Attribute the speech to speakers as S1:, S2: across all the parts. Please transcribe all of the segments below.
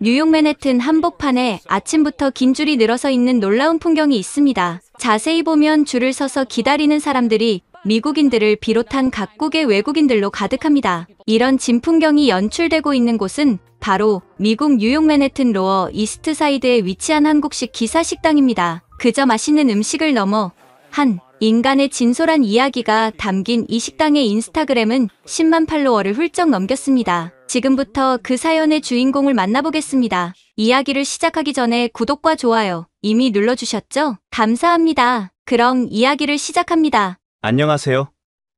S1: 뉴욕 맨해튼 한복판에 아침부터 긴 줄이 늘어서 있는 놀라운 풍경이 있습니다. 자세히 보면 줄을 서서 기다리는 사람들이 미국인들을 비롯한 각국의 외국인들로 가득합니다. 이런 진풍경이 연출되고 있는 곳은 바로 미국 뉴욕 맨해튼 로어 이스트 사이드에 위치한 한국식 기사 식당입니다. 그저 맛있는 음식을 넘어 한 인간의 진솔한 이야기가 담긴 이 식당의 인스타그램은 10만 팔로워를 훌쩍 넘겼습니다. 지금부터 그 사연의 주인공을 만나보겠습니다. 이야기를 시작하기 전에 구독과 좋아요 이미 눌러주셨죠? 감사합니다. 그럼 이야기를 시작합니다.
S2: 안녕하세요.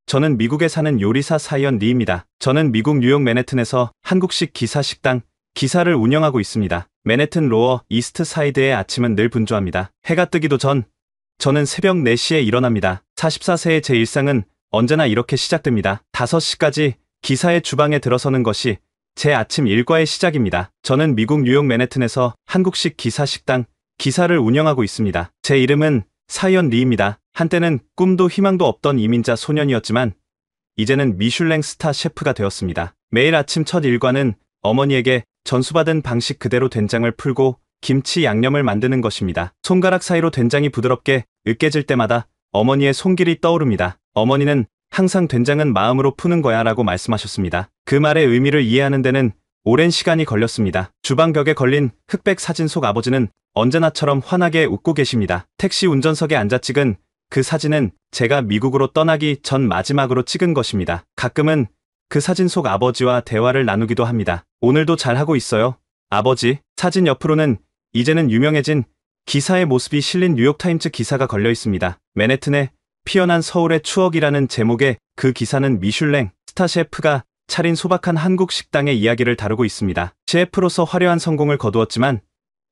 S2: 저는 미국에 사는 요리사 사이언 리입니다. 저는 미국 뉴욕 맨해튼에서 한국식 기사 식당 기사를 운영하고 있습니다. 맨해튼 로어 이스트 사이드의 아침은 늘 분주합니다. 해가 뜨기도 전 저는 새벽 4시에 일어납니다. 44세의 제 일상은 언제나 이렇게 시작됩니다. 5시까지 기사의 주방에 들어서는 것이 제 아침 일과의 시작입니다. 저는 미국 뉴욕 맨해튼에서 한국식 기사 식당 기사를 운영하고 있습니다. 제 이름은 사이언 리입니다. 한때는 꿈도 희망도 없던 이민자 소년이었지만 이제는 미슐랭 스타 셰프가 되었습니다. 매일 아침 첫 일과는 어머니에게 전수받은 방식 그대로 된장을 풀고 김치 양념을 만드는 것입니다. 손가락 사이로 된장이 부드럽게 으깨질 때마다 어머니의 손길이 떠오릅니다. 어머니는 항상 된장은 마음으로 푸는 거야 라고 말씀하셨습니다. 그 말의 의미를 이해하는 데는 오랜 시간이 걸렸습니다. 주방 벽에 걸린 흑백 사진 속 아버지는 언제나처럼 환하게 웃고 계십니다. 택시 운전석에 앉아 찍은 그 사진은 제가 미국으로 떠나기 전 마지막으로 찍은 것입니다. 가끔은 그 사진 속 아버지와 대화를 나누기도 합니다. 오늘도 잘하고 있어요, 아버지. 사진 옆으로는 이제는 유명해진 기사의 모습이 실린 뉴욕타임즈 기사가 걸려 있습니다. 맨해튼의 피어난 서울의 추억이라는 제목의 그 기사는 미슐랭 스타 셰프가 차린 소박한 한국 식당의 이야기를 다루고 있습니다. 셰프로서 화려한 성공을 거두었지만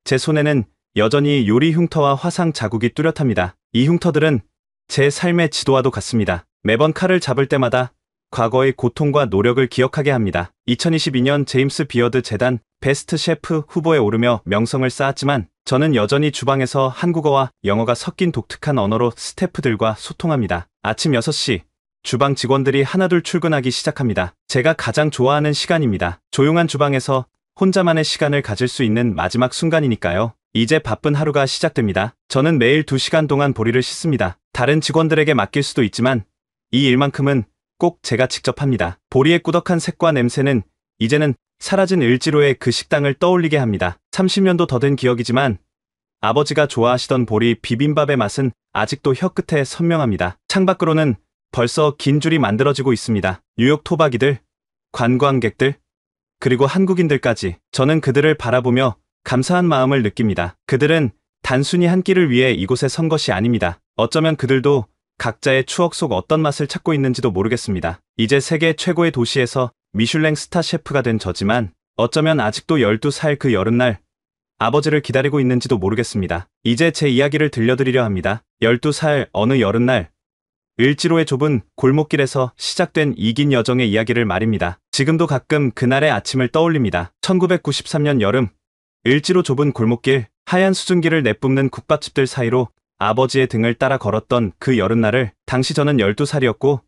S2: 제 손에는 여전히 요리 흉터와 화상 자국이 뚜렷합니다. 이 흉터들은 제 삶의 지도와도 같습니다. 매번 칼을 잡을 때마다 과거의 고통과 노력을 기억하게 합니다. 2022년 제임스 비어드 재단 베스트 셰프 후보에 오르며 명성을 쌓았지만 저는 여전히 주방에서 한국어와 영어가 섞인 독특한 언어로 스태프들과 소통합니다. 아침 6시 주방 직원들이 하나둘 출근하기 시작합니다. 제가 가장 좋아하는 시간입니다. 조용한 주방에서 혼자만의 시간을 가질 수 있는 마지막 순간이니까요. 이제 바쁜 하루가 시작됩니다. 저는 매일 2시간 동안 보리를 씻습니다. 다른 직원들에게 맡길 수도 있지만 이 일만큼은 꼭 제가 직접 합니다. 보리의 꾸덕한 색과 냄새는 이제는 사라진 을지로의 그 식당을 떠올리게 합니다. 30년도 더 된 기억이지만 아버지가 좋아하시던 보리 비빔밥의 맛은 아직도 혀끝에 선명합니다. 창밖으로는 벌써 긴 줄이 만들어지고 있습니다. 뉴욕 토박이들, 관광객들, 그리고 한국인들까지. 저는 그들을 바라보며 감사한 마음을 느낍니다. 그들은 단순히 한 끼를 위해 이곳에 선 것이 아닙니다. 어쩌면 그들도 각자의 추억 속 어떤 맛을 찾고 있는지도 모르겠습니다. 이제 세계 최고의 도시에서 미슐랭 스타 셰프가 된 저지만 어쩌면 아직도 12살 그 여름날 아버지를 기다리고 있는지도 모르겠습니다. 이제 제 이야기를 들려드리려 합니다. 12살 어느 여름날 을지로의 좁은 골목길에서 시작된 이 긴 여정의 이야기를 말입니다. 지금도 가끔 그날의 아침을 떠올립니다. 1993년 여름 을지로 좁은 골목길, 하얀 수증기를 내뿜는 국밥집들 사이로 아버지의 등을 따라 걸었던 그 여름날을 당시 저는 12살이었고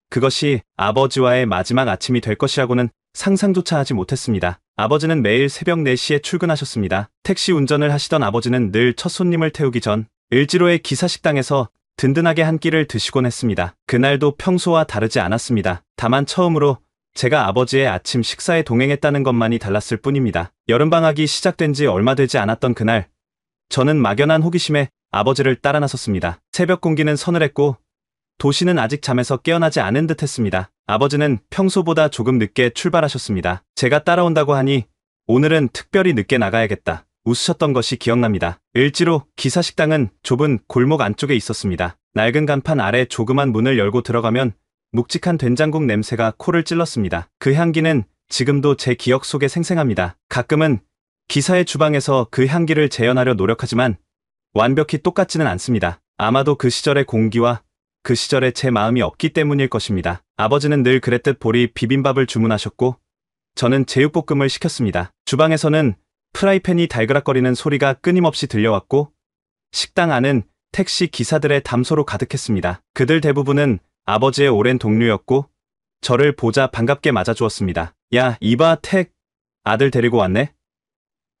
S2: 그것이 아버지와의 마지막 아침이 될 것이라고는 상상조차 하지 못했습니다. 아버지는 매일 새벽 4시에 출근하셨습니다. 택시 운전을 하시던 아버지는 늘 첫 손님을 태우기 전 을지로의 기사식당에서 든든하게 한 끼를 드시곤 했습니다. 그날도 평소와 다르지 않았습니다. 다만 처음으로 제가 아버지의 아침 식사에 동행했다는 것만이 달랐을 뿐입니다. 여름방학이 시작된 지 얼마 되지 않았던 그날 저는 막연한 호기심에 아버지를 따라 나섰습니다. 새벽 공기는 서늘했고 도시는 아직 잠에서 깨어나지 않은 듯 했습니다. 아버지는 평소보다 조금 늦게 출발하셨습니다. 제가 따라온다고 하니 오늘은 특별히 늦게 나가야겠다 웃으셨던 것이 기억납니다. 을지로 기사식당은 좁은 골목 안쪽에 있었습니다. 낡은 간판 아래 조그만 문을 열고 들어가면 묵직한 된장국 냄새가 코를 찔렀습니다. 그 향기는 지금도 제 기억 속에 생생합니다. 가끔은 기사의 주방에서 그 향기를 재현하려 노력하지만 완벽히 똑같지는 않습니다. 아마도 그 시절의 공기와 그 시절에 제 마음이 없기 때문일 것입니다. 아버지는 늘 그랬듯 보리 비빔밥을 주문하셨고 저는 제육볶음을 시켰습니다. 주방에서는 프라이팬이 달그락거리는 소리가 끊임없이 들려왔고 식당 안은 택시 기사들의 담소로 가득했습니다. 그들 대부분은 아버지의 오랜 동료였고 저를 보자 반갑게 맞아주었습니다. 야, 이봐 택, 아들 데리고 왔네?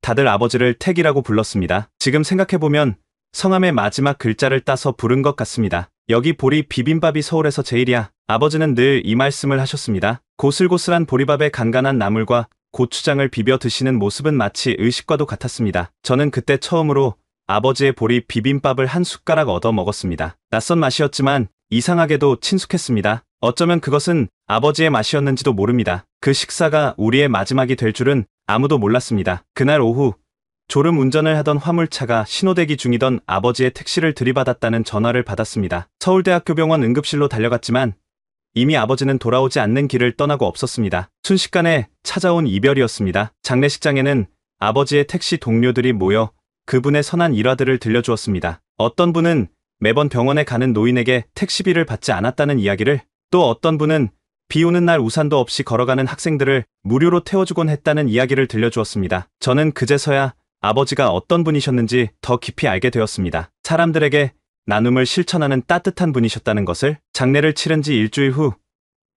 S2: 다들 아버지를 택이라고 불렀습니다. 지금 생각해보면 성함의 마지막 글자를 따서 부른 것 같습니다. 여기 보리 비빔밥이 서울에서 제일이야. 아버지는 늘 이 말씀을 하셨습니다. 고슬고슬한 보리밥에 간간한 나물과 고추장을 비벼 드시는 모습은 마치 의식과도 같았습니다. 저는 그때 처음으로 아버지의 보리 비빔밥을 한 숟가락 얻어 먹었습니다. 낯선 맛이었지만 이상하게도 친숙했습니다. 어쩌면 그것은 아버지의 맛이었는지도 모릅니다. 그 식사가 우리의 마지막이 될 줄은 아무도 몰랐습니다. 그날 오후 졸음 운전을 하던 화물차가 신호대기 중이던 아버지의 택시를 들이받았다는 전화를 받았습니다. 서울대학교 병원 응급실로 달려갔지만 이미 아버지는 돌아오지 않는 길을 떠나고 없었습니다. 순식간에 찾아온 이별이었습니다. 장례식장에는 아버지의 택시 동료들이 모여 그분의 선한 일화들을 들려주었습니다. 어떤 분은 매번 병원에 가는 노인에게 택시비를 받지 않았다는 이야기를, 또 어떤 분은 비 오는 날 우산도 없이 걸어가는 학생들을 무료로 태워주곤 했다는 이야기를 들려주었습니다. 저는 그제서야 아버지가 어떤 분이셨는지 더 깊이 알게 되었습니다. 사람들에게 나눔을 실천하는 따뜻한 분이셨다는 것을. 장례를 치른 지 일주일 후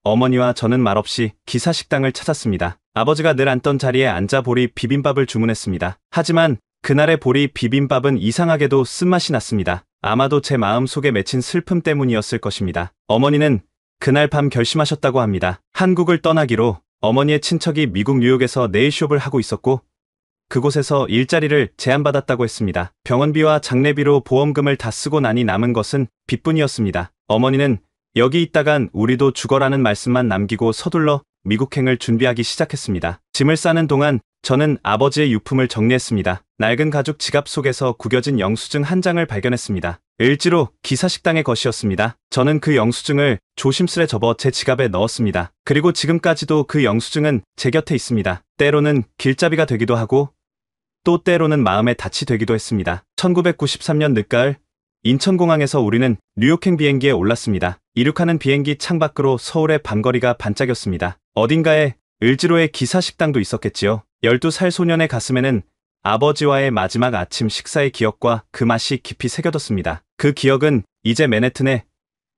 S2: 어머니와 저는 말없이 기사식당을 찾았습니다. 아버지가 늘 앉던 자리에 앉아 보리 비빔밥을 주문했습니다. 하지만 그날의 보리 비빔밥은 이상하게도 쓴맛이 났습니다. 아마도 제 마음 속에 맺힌 슬픔 때문이었을 것입니다. 어머니는 그날 밤 결심하셨다고 합니다. 한국을 떠나기로. 어머니의 친척이 미국 뉴욕에서 네일숍을 하고 있었고 그곳에서 일자리를 제안받았다고 했습니다. 병원비와 장례비로 보험금을 다 쓰고 나니 남은 것은 빚뿐이었습니다. 어머니는 여기 있다간 우리도 죽어라는 말씀만 남기고 서둘러 미국행을 준비하기 시작했습니다. 짐을 싸는 동안 저는 아버지의 유품을 정리했습니다. 낡은 가죽 지갑 속에서 구겨진 영수증 한 장을 발견했습니다. 을지로 기사식당의 것이었습니다. 저는 그 영수증을 조심스레 접어 제 지갑에 넣었습니다. 그리고 지금까지도 그 영수증은 제 곁에 있습니다. 때로는 길잡이가 되기도 하고 또 때로는 마음의 닻이 되기도 했습니다. 1993년 늦가을 인천공항에서 우리는 뉴욕행 비행기에 올랐습니다. 이륙하는 비행기 창밖으로 서울의 밤거리가 반짝였습니다. 어딘가에 을지로의 기사식당도 있었겠지요. 12살 소년의 가슴에는 아버지와의 마지막 아침 식사의 기억과 그 맛이 깊이 새겨졌습니다. 그 기억은 이제 맨해튼의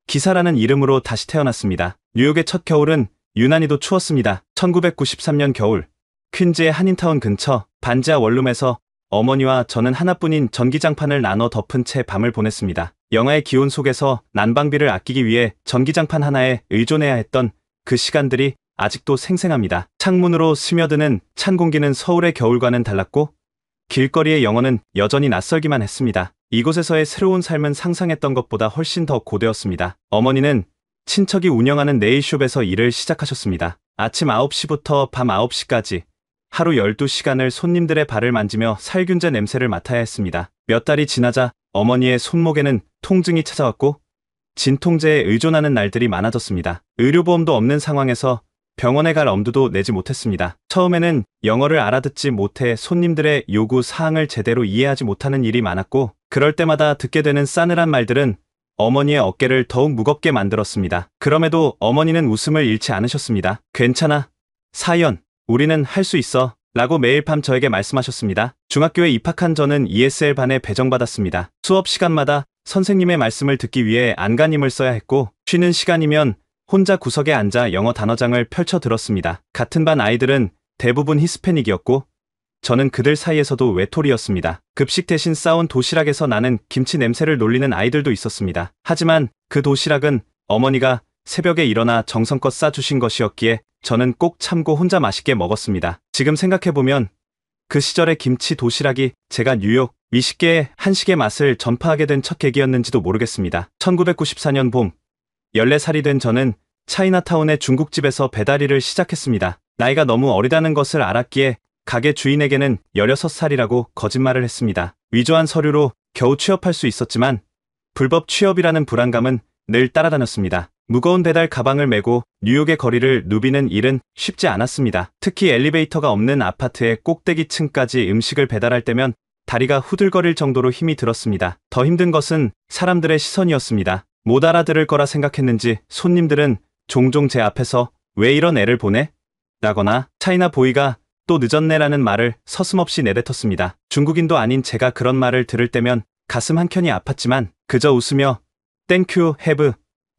S2: 기사라는 이름으로 다시 태어났습니다. 뉴욕의 첫 겨울은 유난히도 추웠습니다. 1993년 겨울, 퀸즈의 한인타운 근처 반지하 원룸에서 어머니와 저는 하나뿐인 전기장판을 나눠 덮은 채 밤을 보냈습니다. 영하의 기온 속에서 난방비를 아끼기 위해 전기장판 하나에 의존해야 했던 그 시간들이 아직도 생생합니다. 창문으로 스며드는 찬 공기는 서울의 겨울과는 달랐고 길거리의 영혼은 여전히 낯설기만 했습니다. 이곳에서의 새로운 삶은 상상했던 것보다 훨씬 더 고되었습니다. 어머니는 친척이 운영하는 네일숍에서 일을 시작하셨습니다. 아침 9시부터 밤 9시까지 하루 12시간을 손님들의 발을 만지며 살균제 냄새를 맡아야 했습니다. 몇 달이 지나자 어머니의 손목에는 통증이 찾아왔고 진통제에 의존하는 날들이 많아졌습니다. 의료보험도 없는 상황에서 병원에 갈 엄두도 내지 못했습니다. 처음에는 영어를 알아듣지 못해 손님들의 요구 사항을 제대로 이해하지 못하는 일이 많았고 그럴 때마다 듣게 되는 싸늘한 말들은 어머니의 어깨를 더욱 무겁게 만들었습니다. 그럼에도 어머니는 웃음을 잃지 않으셨습니다. 괜찮아, 사연, 우리는 할 수 있어 라고 매일 밤 저에게 말씀하셨습니다. 중학교에 입학한 저는 ESL 반에 배정받았습니다. 수업 시간마다 선생님의 말씀을 듣기 위해 안간힘을 써야 했고 쉬는 시간이면 혼자 구석에 앉아 영어 단어장을 펼쳐 들었습니다. 같은 반 아이들은 대부분 히스패닉이었고 저는 그들 사이에서도 외톨이였습니다. 급식 대신 싸온 도시락에서 나는 김치 냄새를 놀리는 아이들도 있었습니다. 하지만 그 도시락은 어머니가 새벽에 일어나 정성껏 싸주신 것이었기에 저는 꼭 참고 혼자 맛있게 먹었습니다. 지금 생각해보면 그 시절의 김치 도시락이 제가 뉴욕 미식계의 한식의 맛을 전파하게 된 첫 계기였는지도 모르겠습니다. 1994년 봄 14살이 된 저는 차이나타운의 중국집에서 배달일을 시작했습니다. 나이가 너무 어리다는 것을 알았기에 가게 주인에게는 16살이라고 거짓말을 했습니다. 위조한 서류로 겨우 취업할 수 있었지만 불법 취업이라는 불안감은 늘 따라다녔습니다. 무거운 배달 가방을 메고 뉴욕의 거리를 누비는 일은 쉽지 않았습니다. 특히 엘리베이터가 없는 아파트의 꼭대기층까지 음식을 배달할 때면 다리가 후들거릴 정도로 힘이 들었습니다. 더 힘든 것은 사람들의 시선이었습니다. 못 알아들을 거라 생각했는지 손님들은 종종 제 앞에서 왜 이런 애를 보내? 라거나 차이나 보이가 또 늦었네라는 말을 서슴없이 내뱉었습니다. 중국인도 아닌 제가 그런 말을 들을 때면 가슴 한켠이 아팠지만 그저 웃으며 Thank you, have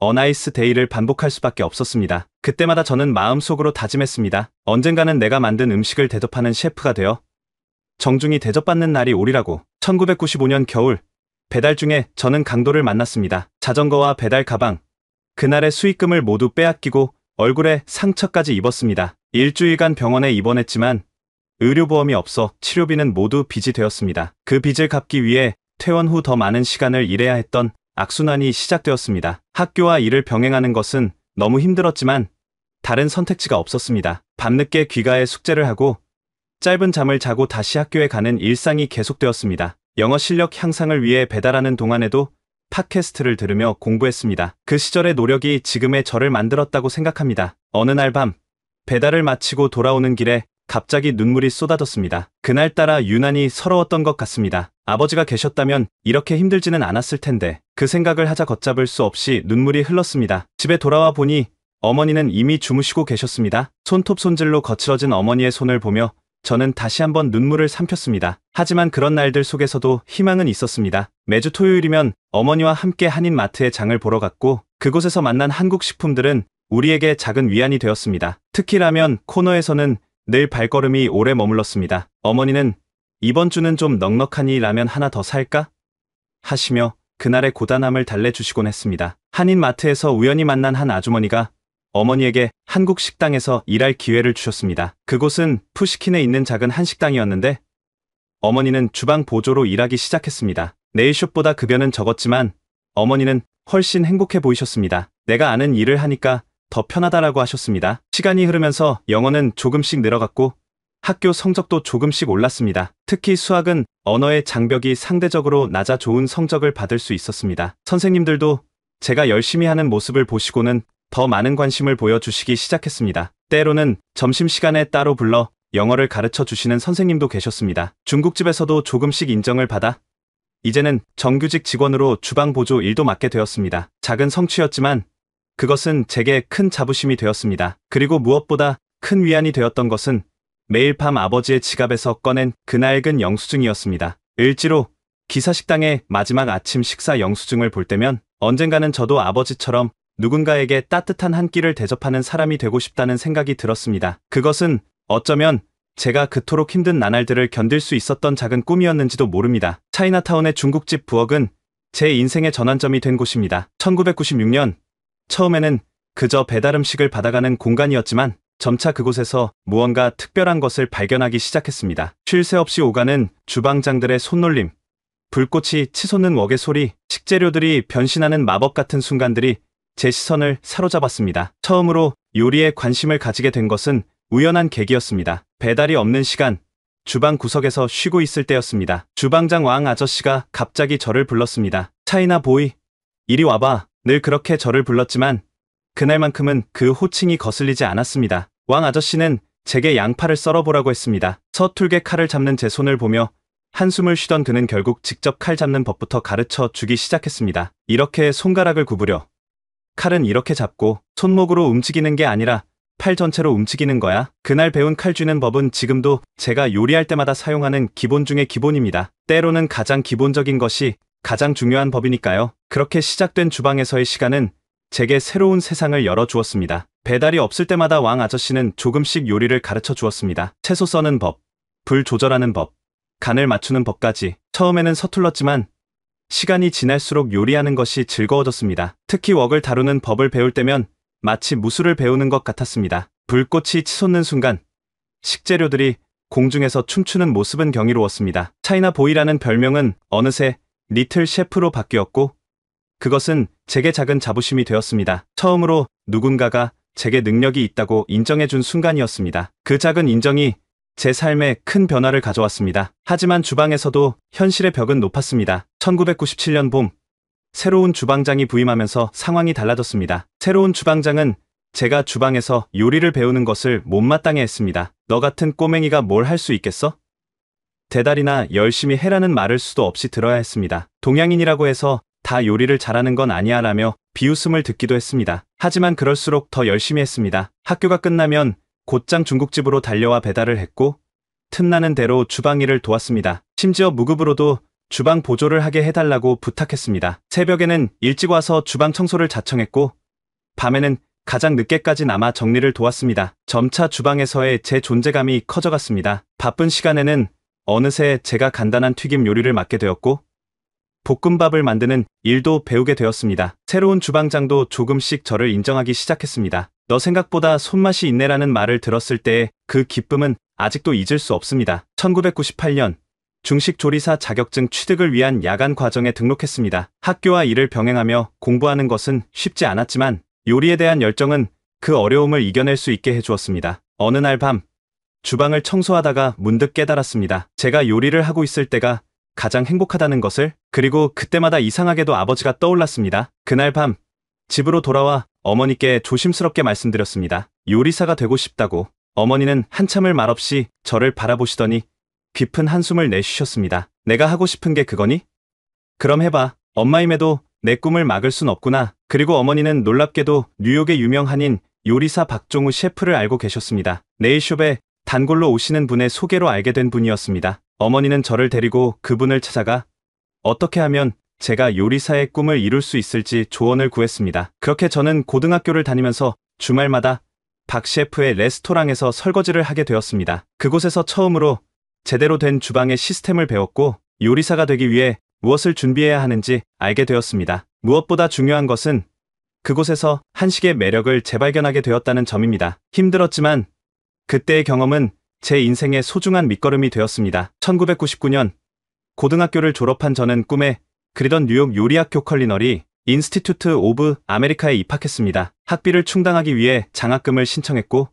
S2: a nice day를 반복할 수밖에 없었습니다. 그때마다 저는 마음속으로 다짐했습니다. 언젠가는 내가 만든 음식을 대접하는 셰프가 되어 정중히 대접받는 날이 오리라고. 1995년 겨울, 배달 중에 저는 강도를 만났습니다. 자전거와 배달 가방, 그날의 수익금을 모두 빼앗기고 얼굴에 상처까지 입었습니다. 일주일간 병원에 입원했지만 의료보험이 없어 치료비는 모두 빚이 되었습니다. 그 빚을 갚기 위해 퇴원 후 더 많은 시간을 일해야 했던 악순환이 시작되었습니다. 학교와 일을 병행하는 것은 너무 힘들었지만 다른 선택지가 없었습니다. 밤늦게 귀가해 숙제를 하고 짧은 잠을 자고 다시 학교에 가는 일상이 계속되었습니다. 영어 실력 향상을 위해 배달하는 동안에도 팟캐스트를 들으며 공부했습니다. 그 시절의 노력이 지금의 저를 만들었다고 생각합니다. 어느 날 밤, 배달을 마치고 돌아오는 길에 갑자기 눈물이 쏟아졌습니다. 그날따라 유난히 서러웠던 것 같습니다. 아버지가 계셨다면 이렇게 힘들지는 않았을 텐데 그 생각을 하자 걷잡을 수 없이 눈물이 흘렀습니다. 집에 돌아와 보니 어머니는 이미 주무시고 계셨습니다. 손톱 손질로 거칠어진 어머니의 손을 보며 저는 다시 한번 눈물을 삼켰습니다. 하지만 그런 날들 속에서도 희망은 있었습니다. 매주 토요일이면 어머니와 함께 한인마트에 장을 보러 갔고 그곳에서 만난 한국 식품들은 우리에게 작은 위안이 되었습니다. 특히 라면 코너에서는 늘 발걸음이 오래 머물렀습니다. 어머니는 이번 주는 좀 넉넉하니 라면 하나 더 살까? 하시며 그날의 고단함을 달래주시곤 했습니다. 한인마트에서 우연히 만난 한 아주머니가 어머니에게 한국 식당에서 일할 기회를 주셨습니다. 그곳은 푸시킨에 있는 작은 한식당이었는데 어머니는 주방 보조로 일하기 시작했습니다. 네일숍보다 급여는 적었지만 어머니는 훨씬 행복해 보이셨습니다. 내가 아는 일을 하니까 더 편하다라고 하셨습니다. 시간이 흐르면서 영어는 조금씩 늘어갔고 학교 성적도 조금씩 올랐습니다. 특히 수학은 언어의 장벽이 상대적으로 낮아 좋은 성적을 받을 수 있었습니다. 선생님들도 제가 열심히 하는 모습을 보시고는 더 많은 관심을 보여주시기 시작했습니다. 때로는 점심시간에 따로 불러 영어를 가르쳐 주시는 선생님도 계셨습니다. 중국집에서도 조금씩 인정을 받아 이제는 정규직 직원으로 주방 보조 일도 맡게 되었습니다. 작은 성취였지만 그것은 제게 큰 자부심이 되었습니다. 그리고 무엇보다 큰 위안이 되었던 것은 매일 밤 아버지의 지갑에서 꺼낸 그 낡은 영수증이었습니다. 을지로 기사식당의 마지막 아침 식사 영수증을 볼 때면 언젠가는 저도 아버지처럼 누군가에게 따뜻한 한 끼를 대접하는 사람이 되고 싶다는 생각이 들었습니다. 그것은 어쩌면 제가 그토록 힘든 나날들을 견딜 수 있었던 작은 꿈이었는지도 모릅니다. 차이나타운의 중국집 부엌은 제 인생의 전환점이 된 곳입니다. 1996년 처음에는 그저 배달 음식을 받아가는 공간이었지만 점차 그곳에서 무언가 특별한 것을 발견하기 시작했습니다. 쉴 새 없이 오가는 주방장들의 손놀림, 불꽃이 치솟는 웍의 소리, 식재료들이 변신하는 마법 같은 순간들이 제 시선을 사로잡았습니다. 처음으로 요리에 관심을 가지게 된 것은 우연한 계기였습니다. 배달이 없는 시간, 주방 구석에서 쉬고 있을 때였습니다. 주방장 왕 아저씨가 갑자기 저를 불렀습니다. 차이나 보이, 이리 와봐. 늘 그렇게 저를 불렀지만 그날만큼은 그 호칭이 거슬리지 않았습니다. 왕 아저씨는 제게 양파를 썰어보라고 했습니다. 서툴게 칼을 잡는 제 손을 보며 한숨을 쉬던 그는 결국 직접 칼 잡는 법부터 가르쳐 주기 시작했습니다. 이렇게 손가락을 구부려. 칼은 이렇게 잡고 손목으로 움직이는 게 아니라 팔 전체로 움직이는 거야. 그날 배운 칼 쥐는 법은 지금도 제가 요리할 때마다 사용하는 기본 중의 기본입니다. 때로는 가장 기본적인 것이 가장 중요한 법이니까요. 그렇게 시작된 주방에서의 시간은 제게 새로운 세상을 열어주었습니다. 배달이 없을 때마다 왕 아저씨는 조금씩 요리를 가르쳐 주었습니다. 채소 써는 법, 불 조절하는 법, 간을 맞추는 법까지. 처음에는 서툴렀지만 시간이 지날수록 요리하는 것이 즐거워졌습니다. 특히 웍을 다루는 법을 배울 때면 마치 무술을 배우는 것 같았습니다. 불꽃이 치솟는 순간 식재료들이 공중에서 춤추는 모습은 경이로웠습니다. 차이나 보이라는 별명은 어느새 리틀 셰프로 바뀌었고 그것은 제게 작은 자부심이 되었습니다. 처음으로 누군가가 제게 능력이 있다고 인정해준 순간이었습니다. 그 작은 인정이 제 삶에 큰 변화를 가져왔습니다. 하지만 주방에서도 현실의 벽은 높았습니다. 1997년 봄, 새로운 주방장이 부임하면서 상황이 달라졌습니다. 새로운 주방장은 제가 주방에서 요리를 배우는 것을 못마땅해 했습니다. 너 같은 꼬맹이가 뭘 할 수 있겠어? 대달이나 열심히 해라는 말을 수도 없이 들어야 했습니다. 동양인이라고 해서 다 요리를 잘하는 건 아니야 라며 비웃음을 듣기도 했습니다. 하지만 그럴수록 더 열심히 했습니다. 학교가 끝나면 곧장 중국집으로 달려와 배달을 했고 틈나는 대로 주방 일을 도왔습니다. 심지어 무급으로도 주방 보조를 하게 해달라고 부탁했습니다. 새벽에는 일찍 와서 주방 청소를 자청했고 밤에는 가장 늦게까지 남아 정리를 도왔습니다. 점차 주방에서의 제 존재감이 커져갔습니다. 바쁜 시간에는 어느새 제가 간단한 튀김 요리를 맡게 되었고 볶음밥을 만드는 일도 배우게 되었습니다. 새로운 주방장도 조금씩 저를 인정하기 시작했습니다. 너 생각보다 손맛이 있네라는 말을 들었을 때의 그 기쁨은 아직도 잊을 수 없습니다. 1998년 중식 조리사 자격증 취득을 위한 야간 과정에 등록했습니다. 학교와 일을 병행하며 공부하는 것은 쉽지 않았지만 요리에 대한 열정은 그 어려움을 이겨낼 수 있게 해주었습니다. 어느 날 밤 주방을 청소하다가 문득 깨달았습니다. 제가 요리를 하고 있을 때가 가장 행복하다는 것을. 그리고 그때마다 이상하게도 아버지가 떠올랐습니다. 그날 밤 집으로 돌아와 어머니께 조심스럽게 말씀드렸습니다. 요리사가 되고 싶다고. 어머니는 한참을 말없이 저를 바라보시더니 깊은 한숨을 내쉬셨습니다. 내가 하고 싶은 게 그거니? 그럼 해봐. 엄마임에도 내 꿈을 막을 순 없구나. 그리고 어머니는 놀랍게도 뉴욕의 유명 한인 요리사 박종우 셰프를 알고 계셨습니다. 네일숍에 단골로 오시는 분의 소개로 알게 된 분이었습니다. 어머니는 저를 데리고 그분을 찾아가 어떻게 하면 제가 요리사의 꿈을 이룰 수 있을지 조언을 구했습니다. 그렇게 저는 고등학교를 다니면서 주말마다 박 셰프의 레스토랑에서 설거지를 하게 되었습니다. 그곳에서 처음으로 제대로 된 주방의 시스템을 배웠고 요리사가 되기 위해 무엇을 준비해야 하는지 알게 되었습니다. 무엇보다 중요한 것은 그곳에서 한식의 매력을 재발견하게 되었다는 점입니다. 힘들었지만 그때의 경험은 제 인생의 소중한 밑거름이 되었습니다. 1999년 고등학교를 졸업한 저는 꿈에 그리던 뉴욕 요리학교 컬리너리 인스티튜트 오브 아메리카에 입학했습니다. 학비를 충당하기 위해 장학금을 신청했고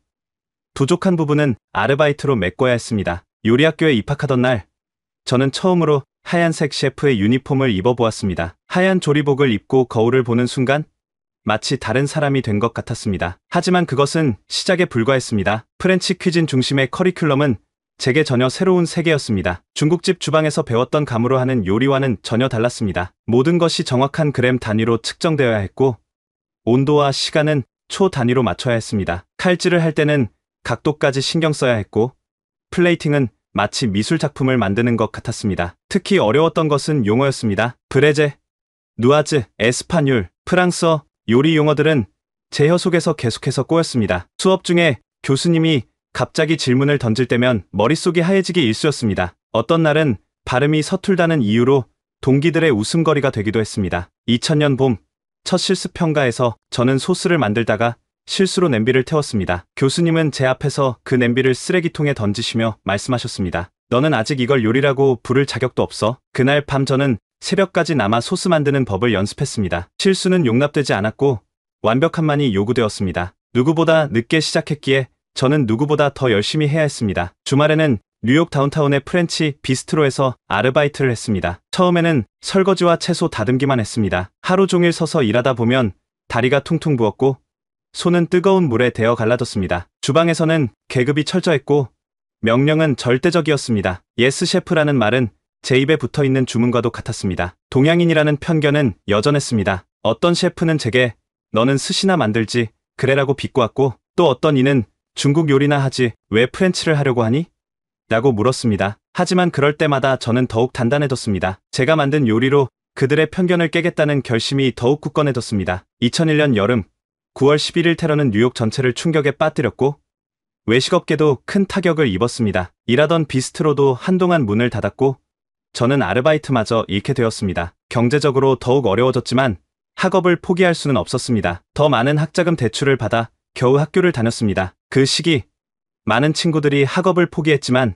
S2: 부족한 부분은 아르바이트로 메꿔야 했습니다. 요리학교에 입학하던 날 저는 처음으로 하얀색 셰프의 유니폼을 입어보았습니다. 하얀 조리복을 입고 거울을 보는 순간 마치 다른 사람이 된 것 같았습니다. 하지만 그것은 시작에 불과했습니다. 프렌치 퀴진 중심의 커리큘럼은 제게 전혀 새로운 세계였습니다. 중국집 주방에서 배웠던 감으로 하는 요리와는 전혀 달랐습니다. 모든 것이 정확한 그램 단위로 측정되어야 했고 온도와 시간은 초 단위로 맞춰야 했습니다. 칼질을 할 때는 각도까지 신경 써야 했고 플레이팅은 마치 미술 작품을 만드는 것 같았습니다. 특히 어려웠던 것은 용어였습니다. 브레제, 누아즈, 에스파뇰, 프랑스어 요리 용어들은 제 혀 속에서 계속해서 꼬였습니다. 수업 중에 교수님이 갑자기 질문을 던질 때면 머릿속이 하얘지기 일쑤였습니다. 어떤 날은 발음이 서툴다는 이유로 동기들의 웃음거리가 되기도 했습니다. 2000년 봄 첫 실습 평가에서 저는 소스를 만들다가 실수로 냄비를 태웠습니다. 교수님은 제 앞에서 그 냄비를 쓰레기통에 던지시며 말씀하셨습니다. 너는 아직 이걸 요리라고 부를 자격도 없어. 그날 밤 저는 새벽까지 남아 소스 만드는 법을 연습했습니다. 실수는 용납되지 않았고 완벽함만이 요구되었습니다. 누구보다 늦게 시작했기에 저는 누구보다 더 열심히 해야 했습니다. 주말에는 뉴욕 다운타운의 프렌치 비스트로에서 아르바이트를 했습니다. 처음에는 설거지와 채소 다듬기만 했습니다. 하루 종일 서서 일하다 보면 다리가 퉁퉁 부었고 손은 뜨거운 물에 데어 갈라졌습니다. 주방에서는 계급이 철저했고 명령은 절대적이었습니다. 예스 셰프라는 말은 제 입에 붙어있는 주문과도 같았습니다. 동양인이라는 편견은 여전했습니다. 어떤 셰프는 제게 너는 스시나 만들지 그래라고 비꼬았고 또 어떤 이는 중국 요리나 하지 왜 프렌치를 하려고 하니? 라고 물었습니다. 하지만 그럴 때마다 저는 더욱 단단해졌습니다. 제가 만든 요리로 그들의 편견을 깨겠다는 결심이 더욱 굳건해졌습니다. 2001년 여름 9월 11일 테러는 뉴욕 전체를 충격에 빠뜨렸고 외식업계도 큰 타격을 입었습니다. 일하던 비스트로도 한동안 문을 닫았고 저는 아르바이트마저 잃게 되었습니다. 경제적으로 더욱 어려워졌지만 학업을 포기할 수는 없었습니다. 더 많은 학자금 대출을 받아 겨우 학교를 다녔습니다. 그 시기 많은 친구들이 학업을 포기했지만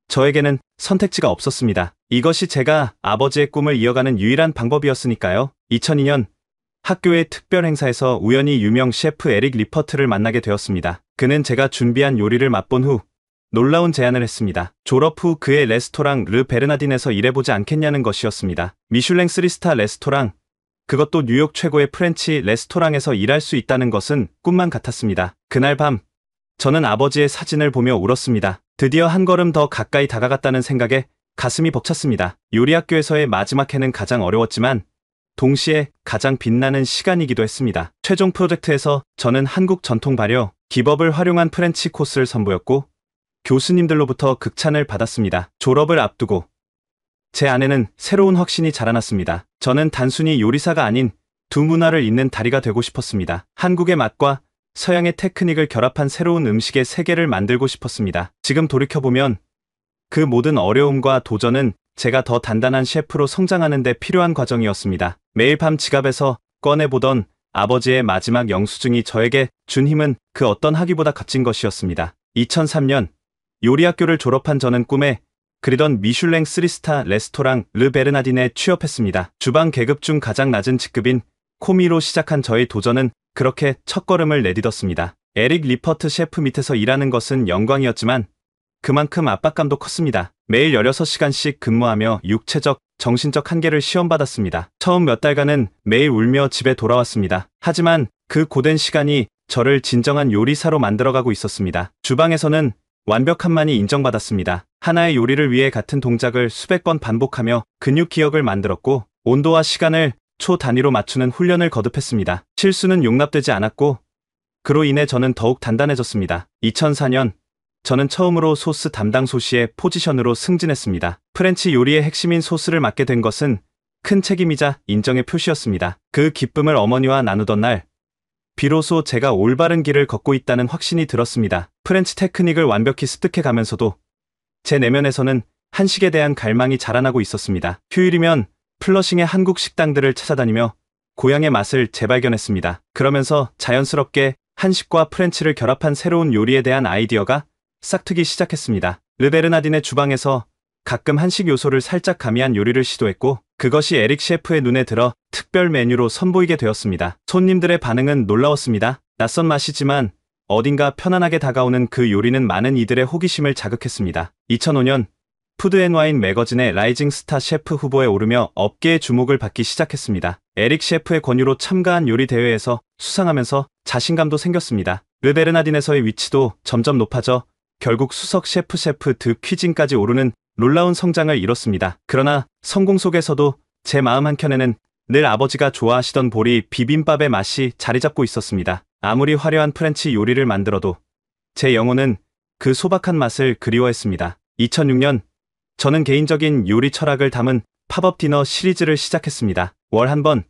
S2: 저에게는 선택지가 없었습니다. 이것이 제가 아버지의 꿈을 이어가는 유일한 방법이었으니까요. 2002년 학교의 특별 행사에서 우연히 유명 셰프 에릭 리퍼트를 만나게 되었습니다. 그는 제가 준비한 요리를 맛본 후 놀라운 제안을 했습니다. 졸업 후 그의 레스토랑 르 베르나딘에서 일해보지 않겠냐는 것이었습니다. 미슐랭 3스타 레스토랑, 그것도 뉴욕 최고의 프렌치 레스토랑에서 일할 수 있다는 것은 꿈만 같았습니다. 그날 밤 저는 아버지의 사진을 보며 울었습니다. 드디어 한 걸음 더 가까이 다가갔다는 생각에 가슴이 벅찼습니다. 요리학교에서의 마지막 해는 가장 어려웠지만 동시에 가장 빛나는 시간이기도 했습니다. 최종 프로젝트에서 저는 한국 전통 발효, 기법을 활용한 프렌치 코스를 선보였고 교수님들로부터 극찬을 받았습니다. 졸업을 앞두고 제 안에는 새로운 확신이 자라났습니다. 저는 단순히 요리사가 아닌 두 문화를 잇는 다리가 되고 싶었습니다. 한국의 맛과 서양의 테크닉을 결합한 새로운 음식의 세계를 만들고 싶었습니다. 지금 돌이켜보면 그 모든 어려움과 도전은 제가 더 단단한 셰프로 성장하는 데 필요한 과정이었습니다. 매일 밤 지갑에서 꺼내보던 아버지의 마지막 영수증이 저에게 준 힘은 그 어떤 학위보다 값진 것이었습니다. 2003년 요리학교를 졸업한 저는 꿈에 그리던 미슐랭 3스타 레스토랑 르 베르나딘에 취업했습니다. 주방 계급 중 가장 낮은 직급인 코미로 시작한 저의 도전은 그렇게 첫걸음을 내딛었습니다. 에릭 리퍼트 셰프 밑에서 일하는 것은 영광이었지만 그만큼 압박감도 컸습니다. 매일 16시간씩 근무하며 육체적, 정신적 한계를 시험받았습니다. 처음 몇 달간은 매일 울며 집에 돌아왔습니다. 하지만 그 고된 시간이 저를 진정한 요리사로 만들어가고 있었습니다. 주방에서는 완벽함만이 인정받았습니다. 하나의 요리를 위해 같은 동작을 수백 번 반복하며 근육 기억을 만들었고 온도와 시간을 초 단위로 맞추는 훈련을 거듭했습니다. 실수는 용납되지 않았고 그로 인해 저는 더욱 단단해졌습니다. 2004년 저는 처음으로 소스 담당 소시의 포지션으로 승진했습니다. 프렌치 요리의 핵심인 소스를 맡게 된 것은 큰 책임이자 인정의 표시였습니다. 그 기쁨을 어머니와 나누던 날 비로소 제가 올바른 길을 걷고 있다는 확신이 들었습니다. 프렌치 테크닉을 완벽히 습득해 가면서도 제 내면에서는 한식에 대한 갈망이 자라나고 있었습니다. 휴일이면 플러싱의 한국 식당들을 찾아다니며 고향의 맛을 재발견했습니다. 그러면서 자연스럽게 한식과 프렌치를 결합한 새로운 요리에 대한 아이디어가 싹트기 시작했습니다. 르베르나딘의 주방에서 가끔 한식 요소를 살짝 가미한 요리를 시도했고 그것이 에릭 셰프의 눈에 들어 특별 메뉴로 선보이게 되었습니다. 손님들의 반응은 놀라웠습니다. 낯선 맛이지만 어딘가 편안하게 다가오는 그 요리는 많은 이들의 호기심을 자극했습니다. 2005년 푸드앤와인 매거진의 라이징 스타 셰프 후보에 오르며 업계의 주목을 받기 시작했습니다. 에릭 셰프의 권유로 참가한 요리 대회에서 수상하면서 자신감도 생겼습니다. 르베르나딘에서의 위치도 점점 높아져 결국 수석 셰프 드 퀴진까지 오르는 놀라운 성장을 이뤘습니다. 그러나 성공 속에서도 제 마음 한켠에는 늘 아버지가 좋아하시던 보리 비빔밥의 맛이 자리 잡고 있었습니다. 아무리 화려한 프렌치 요리를 만들어도 제 영혼은 그 소박한 맛을 그리워했습니다. 2006년 저는 개인적인 요리 철학을 담은 팝업 디너 시리즈를 시작했습니다. 월 한 번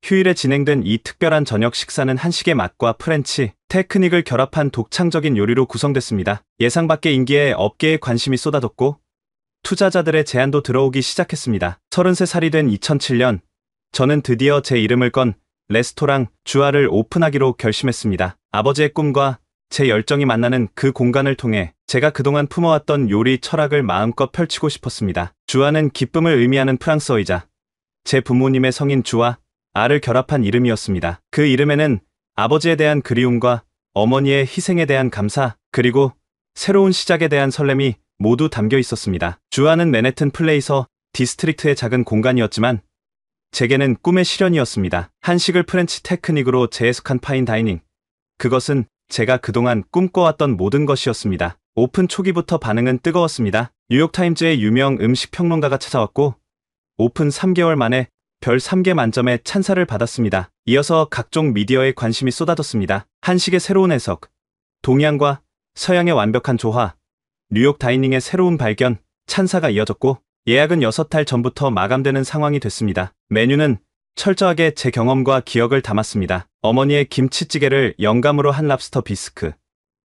S2: 휴일에 진행된 이 특별한 저녁 식사는 한식의 맛과 프렌치 테크닉을 결합한 독창적인 요리로 구성됐습니다. 예상 밖의 인기에 업계에 관심이 쏟아졌고 투자자들의 제안도 들어오기 시작했습니다. 33살이 된 2007년 저는 드디어 제 이름을 건 레스토랑 주아를 오픈하기로 결심했습니다. 아버지의 꿈과 제 열정이 만나는 그 공간을 통해 제가 그동안 품어왔던 요리 철학을 마음껏 펼치고 싶었습니다. 주아는 기쁨을 의미하는 프랑스어이자 제 부모님의 성인 주와 아를 결합한 이름이었습니다. 그 이름에는 아버지에 대한 그리움과 어머니의 희생에 대한 감사, 그리고 새로운 시작에 대한 설렘이 모두 담겨 있었습니다. 주아는 맨해튼 플레이서 디스트릭트의 작은 공간이었지만 제게는 꿈의 실현이었습니다. 한식을 프렌치 테크닉으로 재해석한 파인 다이닝. 그것은 제가 그동안 꿈꿔왔던 모든 것이었습니다. 오픈 초기부터 반응은 뜨거웠습니다. 뉴욕타임즈의 유명 음식 평론가가 찾아왔고 오픈 3개월 만에 별 3개 만점의 찬사를 받았습니다. 이어서 각종 미디어에 관심이 쏟아졌습니다. 한식의 새로운 해석, 동양과 서양의 완벽한 조화, 뉴욕 다이닝의 새로운 발견, 찬사가 이어졌고 예약은 6달 전부터 마감되는 상황이 됐습니다. 메뉴는 철저하게 제 경험과 기억을 담았습니다. 어머니의 김치찌개를 영감으로 한 랍스터 비스크,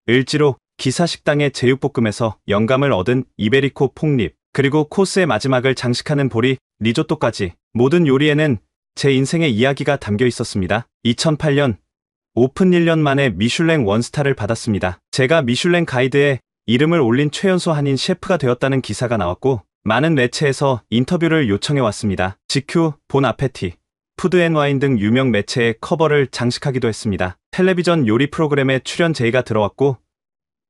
S2: 을지로 기사식당의 제육볶음에서 영감을 얻은 이베리코 폭립, 그리고 코스의 마지막을 장식하는 보리 리조또까지 모든 요리에는 제 인생의 이야기가 담겨 있었습니다. 2008년 오픈 1년 만에 미슐랭 원스타를 받았습니다. 제가 미슐랭 가이드에 이름을 올린 최연소 한인 셰프가 되었다는 기사가 나왔고 많은 매체에서 인터뷰를 요청해 왔습니다. GQ, 본 아페티, 푸드앤와인 등 유명 매체의 커버를 장식하기도 했습니다. 텔레비전 요리 프로그램에 출연 제의가 들어왔고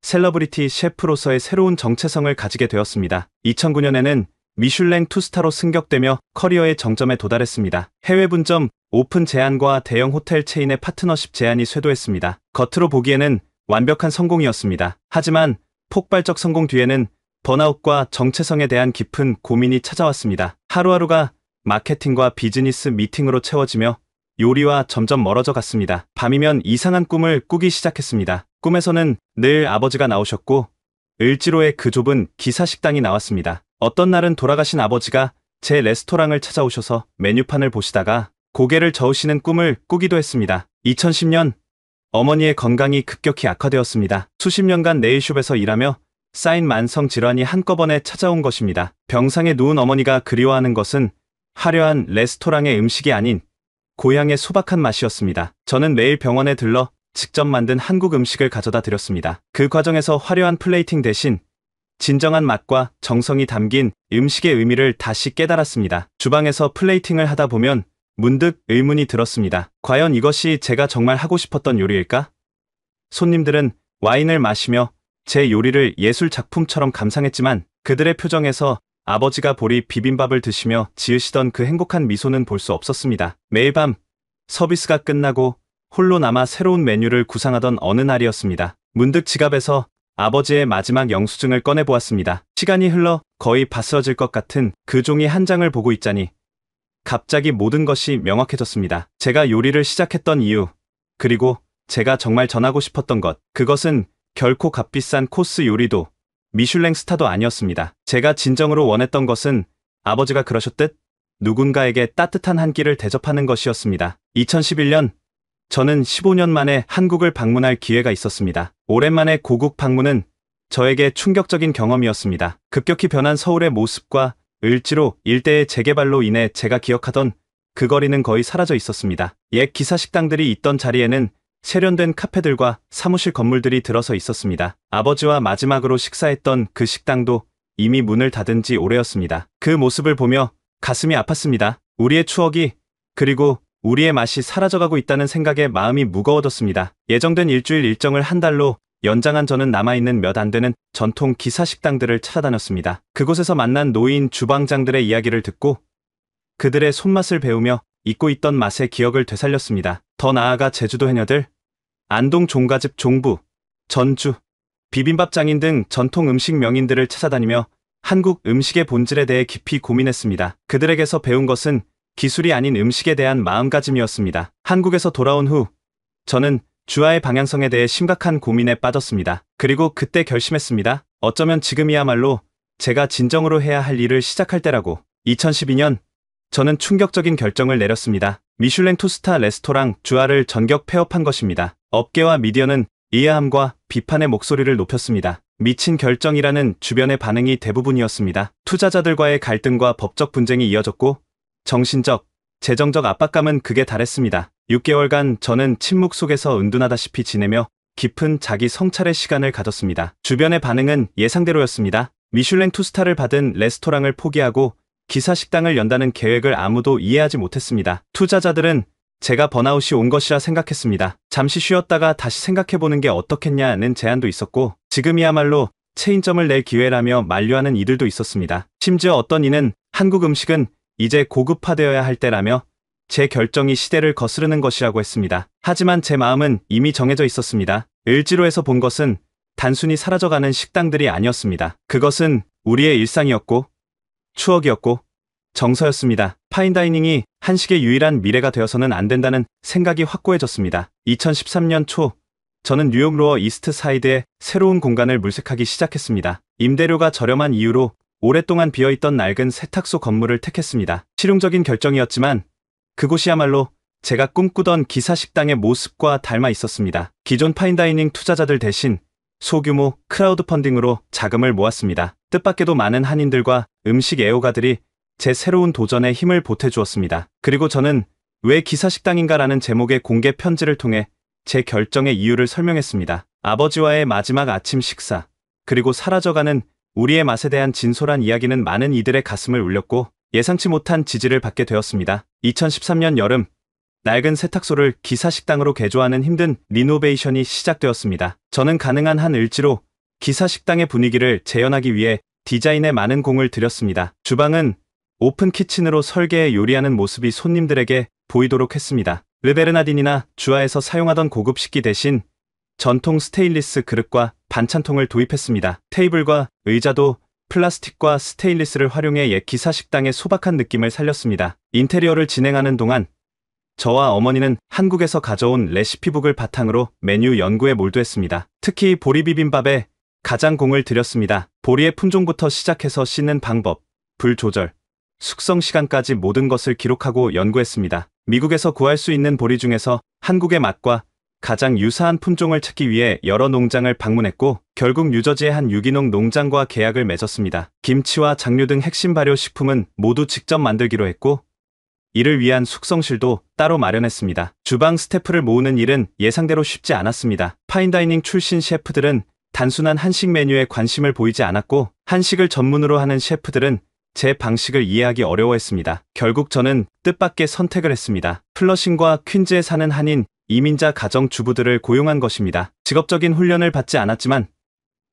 S2: 셀러브리티 셰프로서의 새로운 정체성을 가지게 되었습니다. 2009년에는 미슐랭 2스타로 승격되며 커리어의 정점에 도달했습니다. 해외 분점 오픈 제안과 대형 호텔 체인의 파트너십 제안이 쇄도했습니다. 겉으로 보기에는 완벽한 성공이었습니다. 하지만 폭발적 성공 뒤에는 번아웃과 정체성에 대한 깊은 고민이 찾아왔습니다. 하루하루가 마케팅과 비즈니스 미팅으로 채워지며 요리와 점점 멀어져 갔습니다. 밤이면 이상한 꿈을 꾸기 시작했습니다. 꿈에서는 늘 아버지가 나오셨고 을지로의 그 좁은 기사식당이 나왔습니다. 어떤 날은 돌아가신 아버지가 제 레스토랑을 찾아오셔서 메뉴판을 보시다가 고개를 저으시는 꿈을 꾸기도 했습니다. 2010년 어머니의 건강이 급격히 악화되었습니다. 수십 년간 네일숍에서 일하며 쌓인 만성 질환이 한꺼번에 찾아온 것입니다. 병상에 누운 어머니가 그리워하는 것은 화려한 레스토랑의 음식이 아닌 고향의 소박한 맛이었습니다. 저는 매일 병원에 들러 직접 만든 한국 음식을 가져다 드렸습니다. 그 과정에서 화려한 플레이팅 대신 진정한 맛과 정성이 담긴 음식의 의미를 다시 깨달았습니다. 주방에서 플레이팅을 하다 보면 문득 의문이 들었습니다. 과연 이것이 제가 정말 하고 싶었던 요리일까? 손님들은 와인을 마시며 제 요리를 예술 작품처럼 감상했지만 그들의 표정에서 아버지가 보리 비빔밥을 드시며 지으시던 그 행복한 미소는 볼 수 없었습니다. 매일 밤 서비스가 끝나고 홀로 남아 새로운 메뉴를 구상하던 어느 날이었습니다. 문득 지갑에서 아버지의 마지막 영수증을 꺼내보았습니다. 시간이 흘러 거의 바스러질 것 같은 그 종이 한 장을 보고 있자니 갑자기 모든 것이 명확해졌습니다. 제가 요리를 시작했던 이유, 그리고 제가 정말 전하고 싶었던 것, 그것은 결코 값비싼 코스 요리도 미슐랭 스타도 아니었습니다. 제가 진정으로 원했던 것은 아버지가 그러셨듯 누군가에게 따뜻한 한 끼를 대접하는 것이었습니다. 2011년, 저는 15년 만에 한국을 방문할 기회가 있었습니다. 오랜만에 고국 방문은 저에게 충격적인 경험이었습니다. 급격히 변한 서울의 모습과 을지로 일대의 재개발로 인해 제가 기억하던 그 거리는 거의 사라져 있었습니다. 옛 기사 식당들이 있던 자리에는 세련된 카페들과 사무실 건물들이 들어서 있었습니다. 아버지와 마지막으로 식사했던 그 식당도 이미 문을 닫은 지 오래였습니다. 그 모습을 보며 가슴이 아팠습니다. 우리의 추억이, 그리고 우리의 맛이 사라져가고 있다는 생각에 마음이 무거워졌습니다. 예정된 일주일 일정을 한 달로 연장한 저는 남아있는 몇 안 되는 전통 기사 식당들을 찾아다녔습니다. 그곳에서 만난 노인 주방장들의 이야기를 듣고 그들의 손맛을 배우며 잊고 있던 맛의 기억을 되살렸습니다. 더 나아가 제주도 해녀들, 안동 종가집 종부, 전주, 비빔밥 장인 등 전통 음식 명인들을 찾아다니며 한국 음식의 본질에 대해 깊이 고민했습니다. 그들에게서 배운 것은 기술이 아닌 음식에 대한 마음가짐이었습니다. 한국에서 돌아온 후 저는 주아의 방향성에 대해 심각한 고민에 빠졌습니다. 그리고 그때 결심했습니다. 어쩌면 지금이야말로 제가 진정으로 해야 할 일을 시작할 때라고. 2012년 저는 충격적인 결정을 내렸습니다. 미슐랭 투스타 레스토랑 주아를 전격 폐업한 것입니다. 업계와 미디어는 이해함과 비판의 목소리를 높였습니다. 미친 결정이라는 주변의 반응이 대부분이었습니다. 투자자들과의 갈등과 법적 분쟁이 이어졌고 정신적, 재정적 압박감은 극에 달했습니다. 6개월간 저는 침묵 속에서 은둔하다시피 지내며 깊은 자기 성찰의 시간을 가졌습니다. 주변의 반응은 예상대로였습니다. 미슐랭 투스타를 받은 레스토랑을 포기하고 기사 식당을 연다는 계획을 아무도 이해하지 못했습니다. 투자자들은 제가 번아웃이 온 것이라 생각했습니다. 잠시 쉬었다가 다시 생각해보는 게 어떻겠냐는 제안도 있었고 지금이야말로 체인점을 낼 기회라며 만류하는 이들도 있었습니다. 심지어 어떤 이는 한국 음식은 이제 고급화되어야 할 때라며 제 결정이 시대를 거스르는 것이라고 했습니다. 하지만 제 마음은 이미 정해져 있었습니다. 을지로에서 본 것은 단순히 사라져가는 식당들이 아니었습니다. 그것은 우리의 일상이었고 추억이었고 정서였습니다. 파인다이닝이 한식의 유일한 미래가 되어서는 안 된다는 생각이 확고해졌습니다. 2013년 초 저는 뉴욕 로어 이스트 사이드에 새로운 공간을 물색하기 시작했습니다. 임대료가 저렴한 이유로 오랫동안 비어있던 낡은 세탁소 건물을 택했습니다. 실용적인 결정이었지만 그곳이야말로 제가 꿈꾸던 기사 식당의 모습과 닮아 있었습니다. 기존 파인다이닝 투자자들 대신 소규모 크라우드 펀딩으로 자금을 모았습니다. 뜻밖에도 많은 한인들과 음식 애호가들이 제 새로운 도전에 힘을 보태주었습니다. 그리고 저는 왜 기사 식당인가라는 제목의 공개 편지를 통해 제 결정의 이유를 설명했습니다. 아버지와의 마지막 아침 식사, 그리고 사라져가는 우리의 맛에 대한 진솔한 이야기는 많은 이들의 가슴을 울렸고 예상치 못한 지지를 받게 되었습니다. 2013년 여름, 낡은 세탁소를 기사 식당으로 개조하는 힘든 리노베이션이 시작되었습니다. 저는 가능한 한 을지로 기사 식당의 분위기를 재현하기 위해 디자인에 많은 공을 들였습니다. 주방은 오픈 키친으로 설계해 요리하는 모습이 손님들에게 보이도록 했습니다. 르베르나딘이나 주아에서 사용하던 고급 식기 대신 전통 스테인리스 그릇과 반찬통을 도입했습니다. 테이블과 의자도 플라스틱과 스테인리스를 활용해 옛 기사 식당의 소박한 느낌을 살렸습니다. 인테리어를 진행하는 동안 저와 어머니는 한국에서 가져온 레시피북을 바탕으로 메뉴 연구에 몰두했습니다. 특히 보리 비빔밥에 가장 공을 들였습니다. 보리의 품종부터 시작해서 씻는 방법, 불 조절, 숙성 시간까지 모든 것을 기록하고 연구했습니다. 미국에서 구할 수 있는 보리 중에서 한국의 맛과 가장 유사한 품종을 찾기 위해 여러 농장을 방문했고 결국 뉴저지의 한 유기농 농장과 계약을 맺었습니다. 김치와 장류 등 핵심 발효 식품은 모두 직접 만들기로 했고 이를 위한 숙성실도 따로 마련했습니다. 주방 스태프를 모으는 일은 예상대로 쉽지 않았습니다. 파인다이닝 출신 셰프들은 단순한 한식 메뉴에 관심을 보이지 않았고 한식을 전문으로 하는 셰프들은 제 방식을 이해하기 어려워했습니다. 결국 저는 뜻밖의 선택을 했습니다. 플러싱과 퀸즈에 사는 한인 이민자 가정주부들을 고용한 것입니다. 직업적인 훈련을 받지 않았지만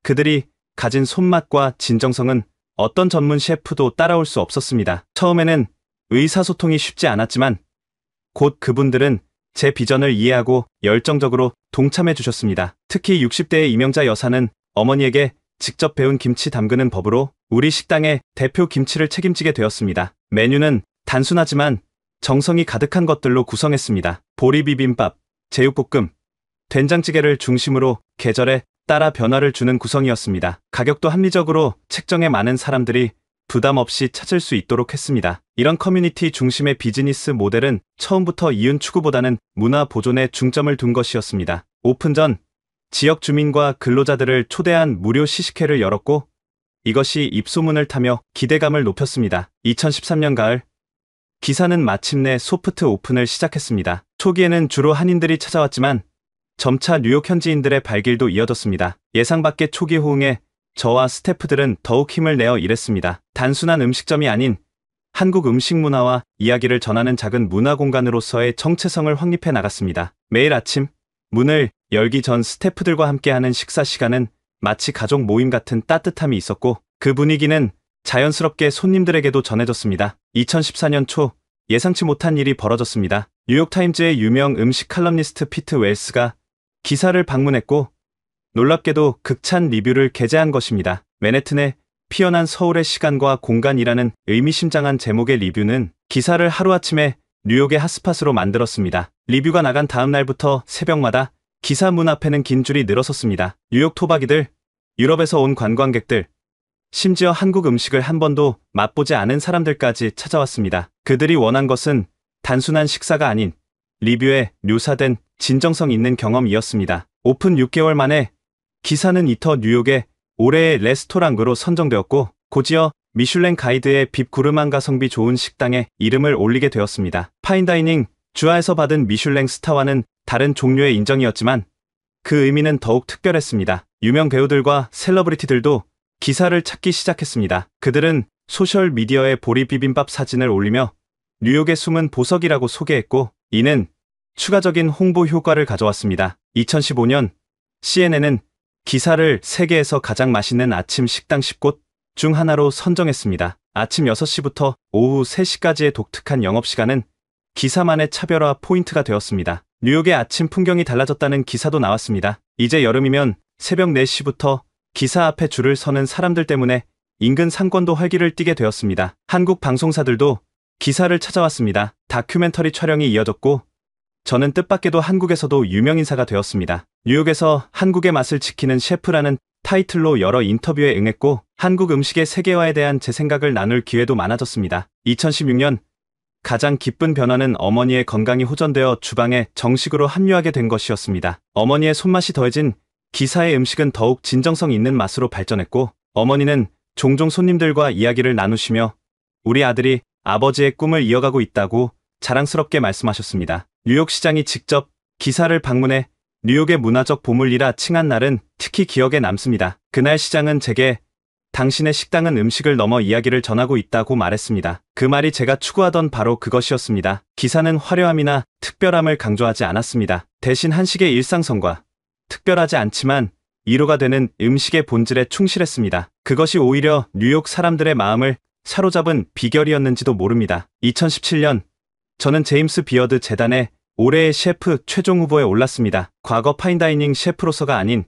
S2: 그들이 가진 손맛과 진정성은 어떤 전문 셰프도 따라올 수 없었습니다. 처음에는 의사소통이 쉽지 않았지만 곧 그분들은 제 비전을 이해하고 열정적으로 동참해 주셨습니다. 특히 60대의 이명자 여사는 어머니에게 직접 배운 김치 담그는 법으로 우리 식당의 대표 김치를 책임지게 되었습니다. 메뉴는 단순하지만 정성이 가득한 것들로 구성했습니다. 보리비빔밥, 제육볶음, 된장찌개를 중심으로 계절에 따라 변화를 주는 구성이었습니다. 가격도 합리적으로 책정해 많은 사람들이 부담 없이 찾을 수 있도록 했습니다. 이런 커뮤니티 중심의 비즈니스 모델은 처음부터 이윤 추구보다는 문화 보존에 중점을 둔 것이었습니다. 오픈 전 지역 주민과 근로자들을 초대한 무료 시식회를 열었고 이것이 입소문을 타며 기대감을 높였습니다. 2013년 가을 기사는 마침내 소프트 오픈을 시작했습니다. 초기에는 주로 한인들이 찾아왔지만 점차 뉴욕 현지인들의 발길도 이어졌습니다. 예상 밖의 초기 호응에 저와 스태프들은 더욱 힘을 내어 일했습니다. 단순한 음식점이 아닌 한국 음식 문화와 이야기를 전하는 작은 문화 공간으로서의 정체성을 확립해 나갔습니다. 매일 아침 문을 열기 전 스태프들과 함께하는 식사 시간은 마치 가족 모임 같은 따뜻함이 있었고 그 분위기는 자연스럽게 손님들에게도 전해졌습니다. 2014년 초 예상치 못한 일이 벌어졌습니다. 뉴욕타임즈의 유명 음식 칼럼니스트 피트 웰스가 기사를 방문했고 놀랍게도 극찬 리뷰를 게재한 것입니다. 맨해튼의 피어난 서울의 시간과 공간이라는 의미심장한 제목의 리뷰는 기사를 하루아침에 뉴욕의 핫스팟으로 만들었습니다. 리뷰가 나간 다음 날부터 새벽마다 기사 문 앞에는 긴 줄이 늘어섰습니다. 뉴욕 토박이들, 유럽에서 온 관광객들, 심지어 한국 음식을 한 번도 맛보지 않은 사람들까지 찾아왔습니다. 그들이 원한 것은 단순한 식사가 아닌 리뷰에 묘사된 진정성 있는 경험이었습니다. 오픈 6개월 만에 기사는 이터 뉴욕의 올해의 레스토랑으로 선정되었고 곧이어 미슐랭 가이드의 빕 구르망 가성비 좋은 식당에 이름을 올리게 되었습니다. 파인다이닝 주하에서 받은 미슐랭 스타와는 다른 종류의 인정이었지만 그 의미는 더욱 특별했습니다. 유명 배우들과 셀러브리티들도 기사를 찾기 시작했습니다. 그들은 소셜미디어에 보리비빔밥 사진을 올리며 뉴욕의 숨은 보석이라고 소개했고 이는 추가적인 홍보 효과를 가져왔습니다. 2015년 CNN은 기사를 세계에서 가장 맛있는 아침 식당 10곳 중 하나로 선정했습니다. 아침 6시부터 오후 3시까지의 독특한 영업시간은 기사만의 차별화 포인트가 되었습니다. 뉴욕의 아침 풍경이 달라졌다는 기사도 나왔습니다. 이제 여름이면 새벽 4시부터 기사 앞에 줄을 서는 사람들 때문에 인근 상권도 활기를 띠게 되었습니다. 한국 방송사들도 기사를 찾아왔습니다. 다큐멘터리 촬영이 이어졌고 저는 뜻밖에도 한국에서도 유명인사가 되었습니다. 뉴욕에서 한국의 맛을 지키는 셰프라는 타이틀로 여러 인터뷰에 응했고 한국 음식의 세계화에 대한 제 생각을 나눌 기회도 많아졌습니다. 2016년 가장 기쁜 변화는 어머니의 건강이 호전되어 주방에 정식으로 합류하게 된 것이었습니다. 어머니의 손맛이 더해진 기사의 음식은 더욱 진정성 있는 맛으로 발전했고 어머니는 종종 손님들과 이야기를 나누시며 우리 아들이 아버지의 꿈을 이어가고 있다고 자랑스럽게 말씀하셨습니다. 뉴욕 시장이 직접 기사를 방문해 뉴욕의 문화적 보물이라 칭한 날은 특히 기억에 남습니다. 그날 시장은 제게 당신의 식당은 음식을 넘어 이야기를 전하고 있다고 말했습니다. 그 말이 제가 추구하던 바로 그것이었습니다. 기사는 화려함이나 특별함을 강조하지 않았습니다. 대신 한식의 일상성과 특별하지 않지만 위로가 되는 음식의 본질에 충실했습니다. 그것이 오히려 뉴욕 사람들의 마음을 사로잡은 비결이었는지도 모릅니다. 2017년 저는 제임스 비어드 재단의 올해의 셰프 최종 후보에 올랐습니다. 과거 파인다이닝 셰프로서가 아닌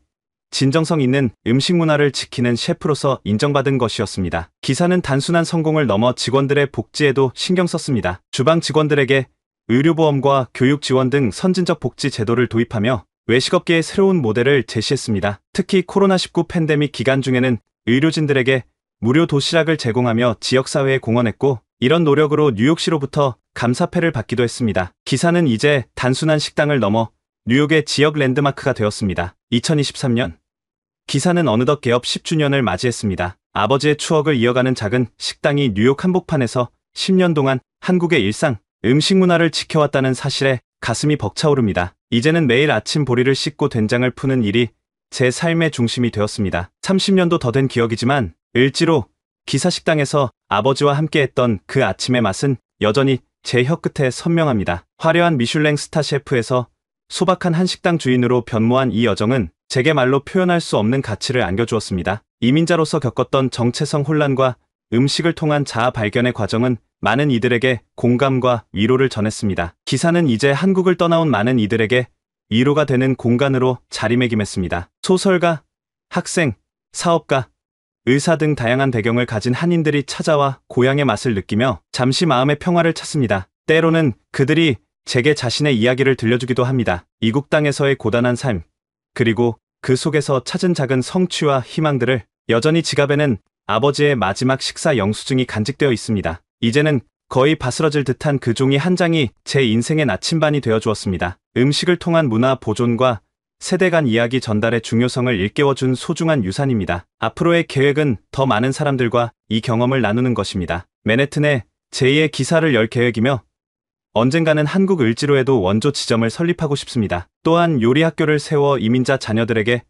S2: 진정성 있는 음식 문화를 지키는 셰프로서 인정받은 것이었습니다. 기사는 단순한 성공을 넘어 직원들의 복지에도 신경 썼습니다. 주방 직원들에게 의료보험과 교육 지원 등 선진적 복지 제도를 도입하며 외식업계의 새로운 모델을 제시했습니다. 특히 코로나19 팬데믹 기간 중에는 의료진들에게 무료 도시락을 제공하며 지역사회에 공헌했고 이런 노력으로 뉴욕시로부터 감사패를 받기도 했습니다. 기사는 이제 단순한 식당을 넘어 뉴욕의 지역 랜드마크가 되었습니다. 2023년 기사는 어느덧 개업 10주년을 맞이했습니다. 아버지의 추억을 이어가는 작은 식당이 뉴욕 한복판에서 10년 동안 한국의 일상, 음식 문화를 지켜왔다는 사실에 가슴이 벅차오릅니다. 이제는 매일 아침 보리를 씻고 된장을 푸는 일이 제 삶의 중심이 되었습니다. 30년도 더 된 기억이지만 을지로 기사 식당에서 아버지와 함께했던 그 아침의 맛은 여전히 제 혀끝에 선명합니다. 화려한 미슐랭 스타 셰프에서 소박한 한식당 주인으로 변모한 이 여정은 제게 말로 표현할 수 없는 가치를 안겨주었습니다. 이민자로서 겪었던 정체성 혼란과 음식을 통한 자아 발견의 과정은 많은 이들에게 공감과 위로를 전했습니다. 기사는 이제 한국을 떠나온 많은 이들에게 위로가 되는 공간으로 자리매김했습니다. 소설가, 학생, 사업가, 의사 등 다양한 배경을 가진 한인들이 찾아와 고향의 맛을 느끼며 잠시 마음의 평화를 찾습니다. 때로는 그들이 제게 자신의 이야기를 들려주기도 합니다. 이국 땅에서의 고단한 삶, 그리고 그 속에서 찾은 작은 성취와 희망들을. 여전히 지갑에는 아버지의 마지막 식사 영수증이 간직되어 있습니다. 이제는 거의 바스러질 듯한 그 종이 한 장이 제 인생의 나침반이 되어 주었습니다. 음식을 통한 문화 보존과 세대 간 이야기 전달의 중요성을 일깨워준 소중한 유산입니다. 앞으로의 계획은 더 많은 사람들과 이 경험을 나누는 것입니다. 맨해튼에 제2의 기사를 열 계획이며 언젠가는 한국 을지로에도 원조 지점을 설립하고 싶습니다. 또한 요리 학교를 세워 이민자 자녀들에게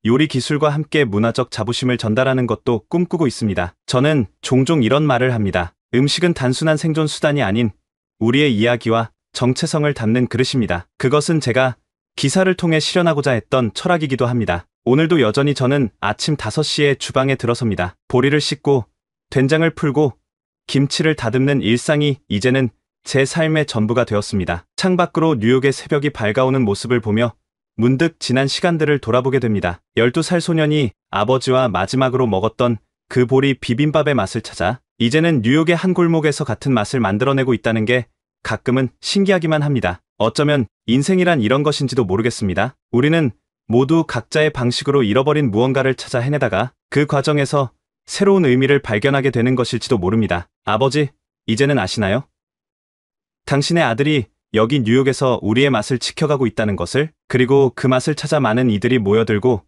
S2: 요리 기술과 함께 문화적 자부심을 전달하는 것도 꿈꾸고 있습니다. 저는 종종 이런 말을 합니다. 음식은 단순한 생존 수단이 아닌 우리의 이야기와 정체성을 담는 그릇입니다. 그것은 제가 기사를 통해 실현하고자 했던 철학이기도 합니다. 오늘도 여전히 저는 아침 5시에 주방에 들어섭니다. 보리를 씻고 된장을 풀고 김치를 다듬는 일상이 이제는 제 삶의 전부가 되었습니다. 창밖으로 뉴욕의 새벽이 밝아오는 모습을 보며 문득 지난 시간들을 돌아보게 됩니다. 12살 소년이 아버지와 마지막으로 먹었던 그 보리 비빔밥의 맛을 찾아 이제는 뉴욕의 한 골목에서 같은 맛을 만들어내고 있다는 게 가끔은 신기하기만 합니다. 어쩌면 인생이란 이런 것인지도 모르겠습니다. 우리는 모두 각자의 방식으로 잃어버린 무언가를 찾아 헤매다가 그 과정에서 새로운 의미를 발견하게 되는 것일지도 모릅니다. 아버지, 이제는 아시나요? 당신의 아들이 여기 뉴욕에서 우리의 맛을 지켜가고 있다는 것을, 그리고 그 맛을 찾아 많은 이들이 모여들고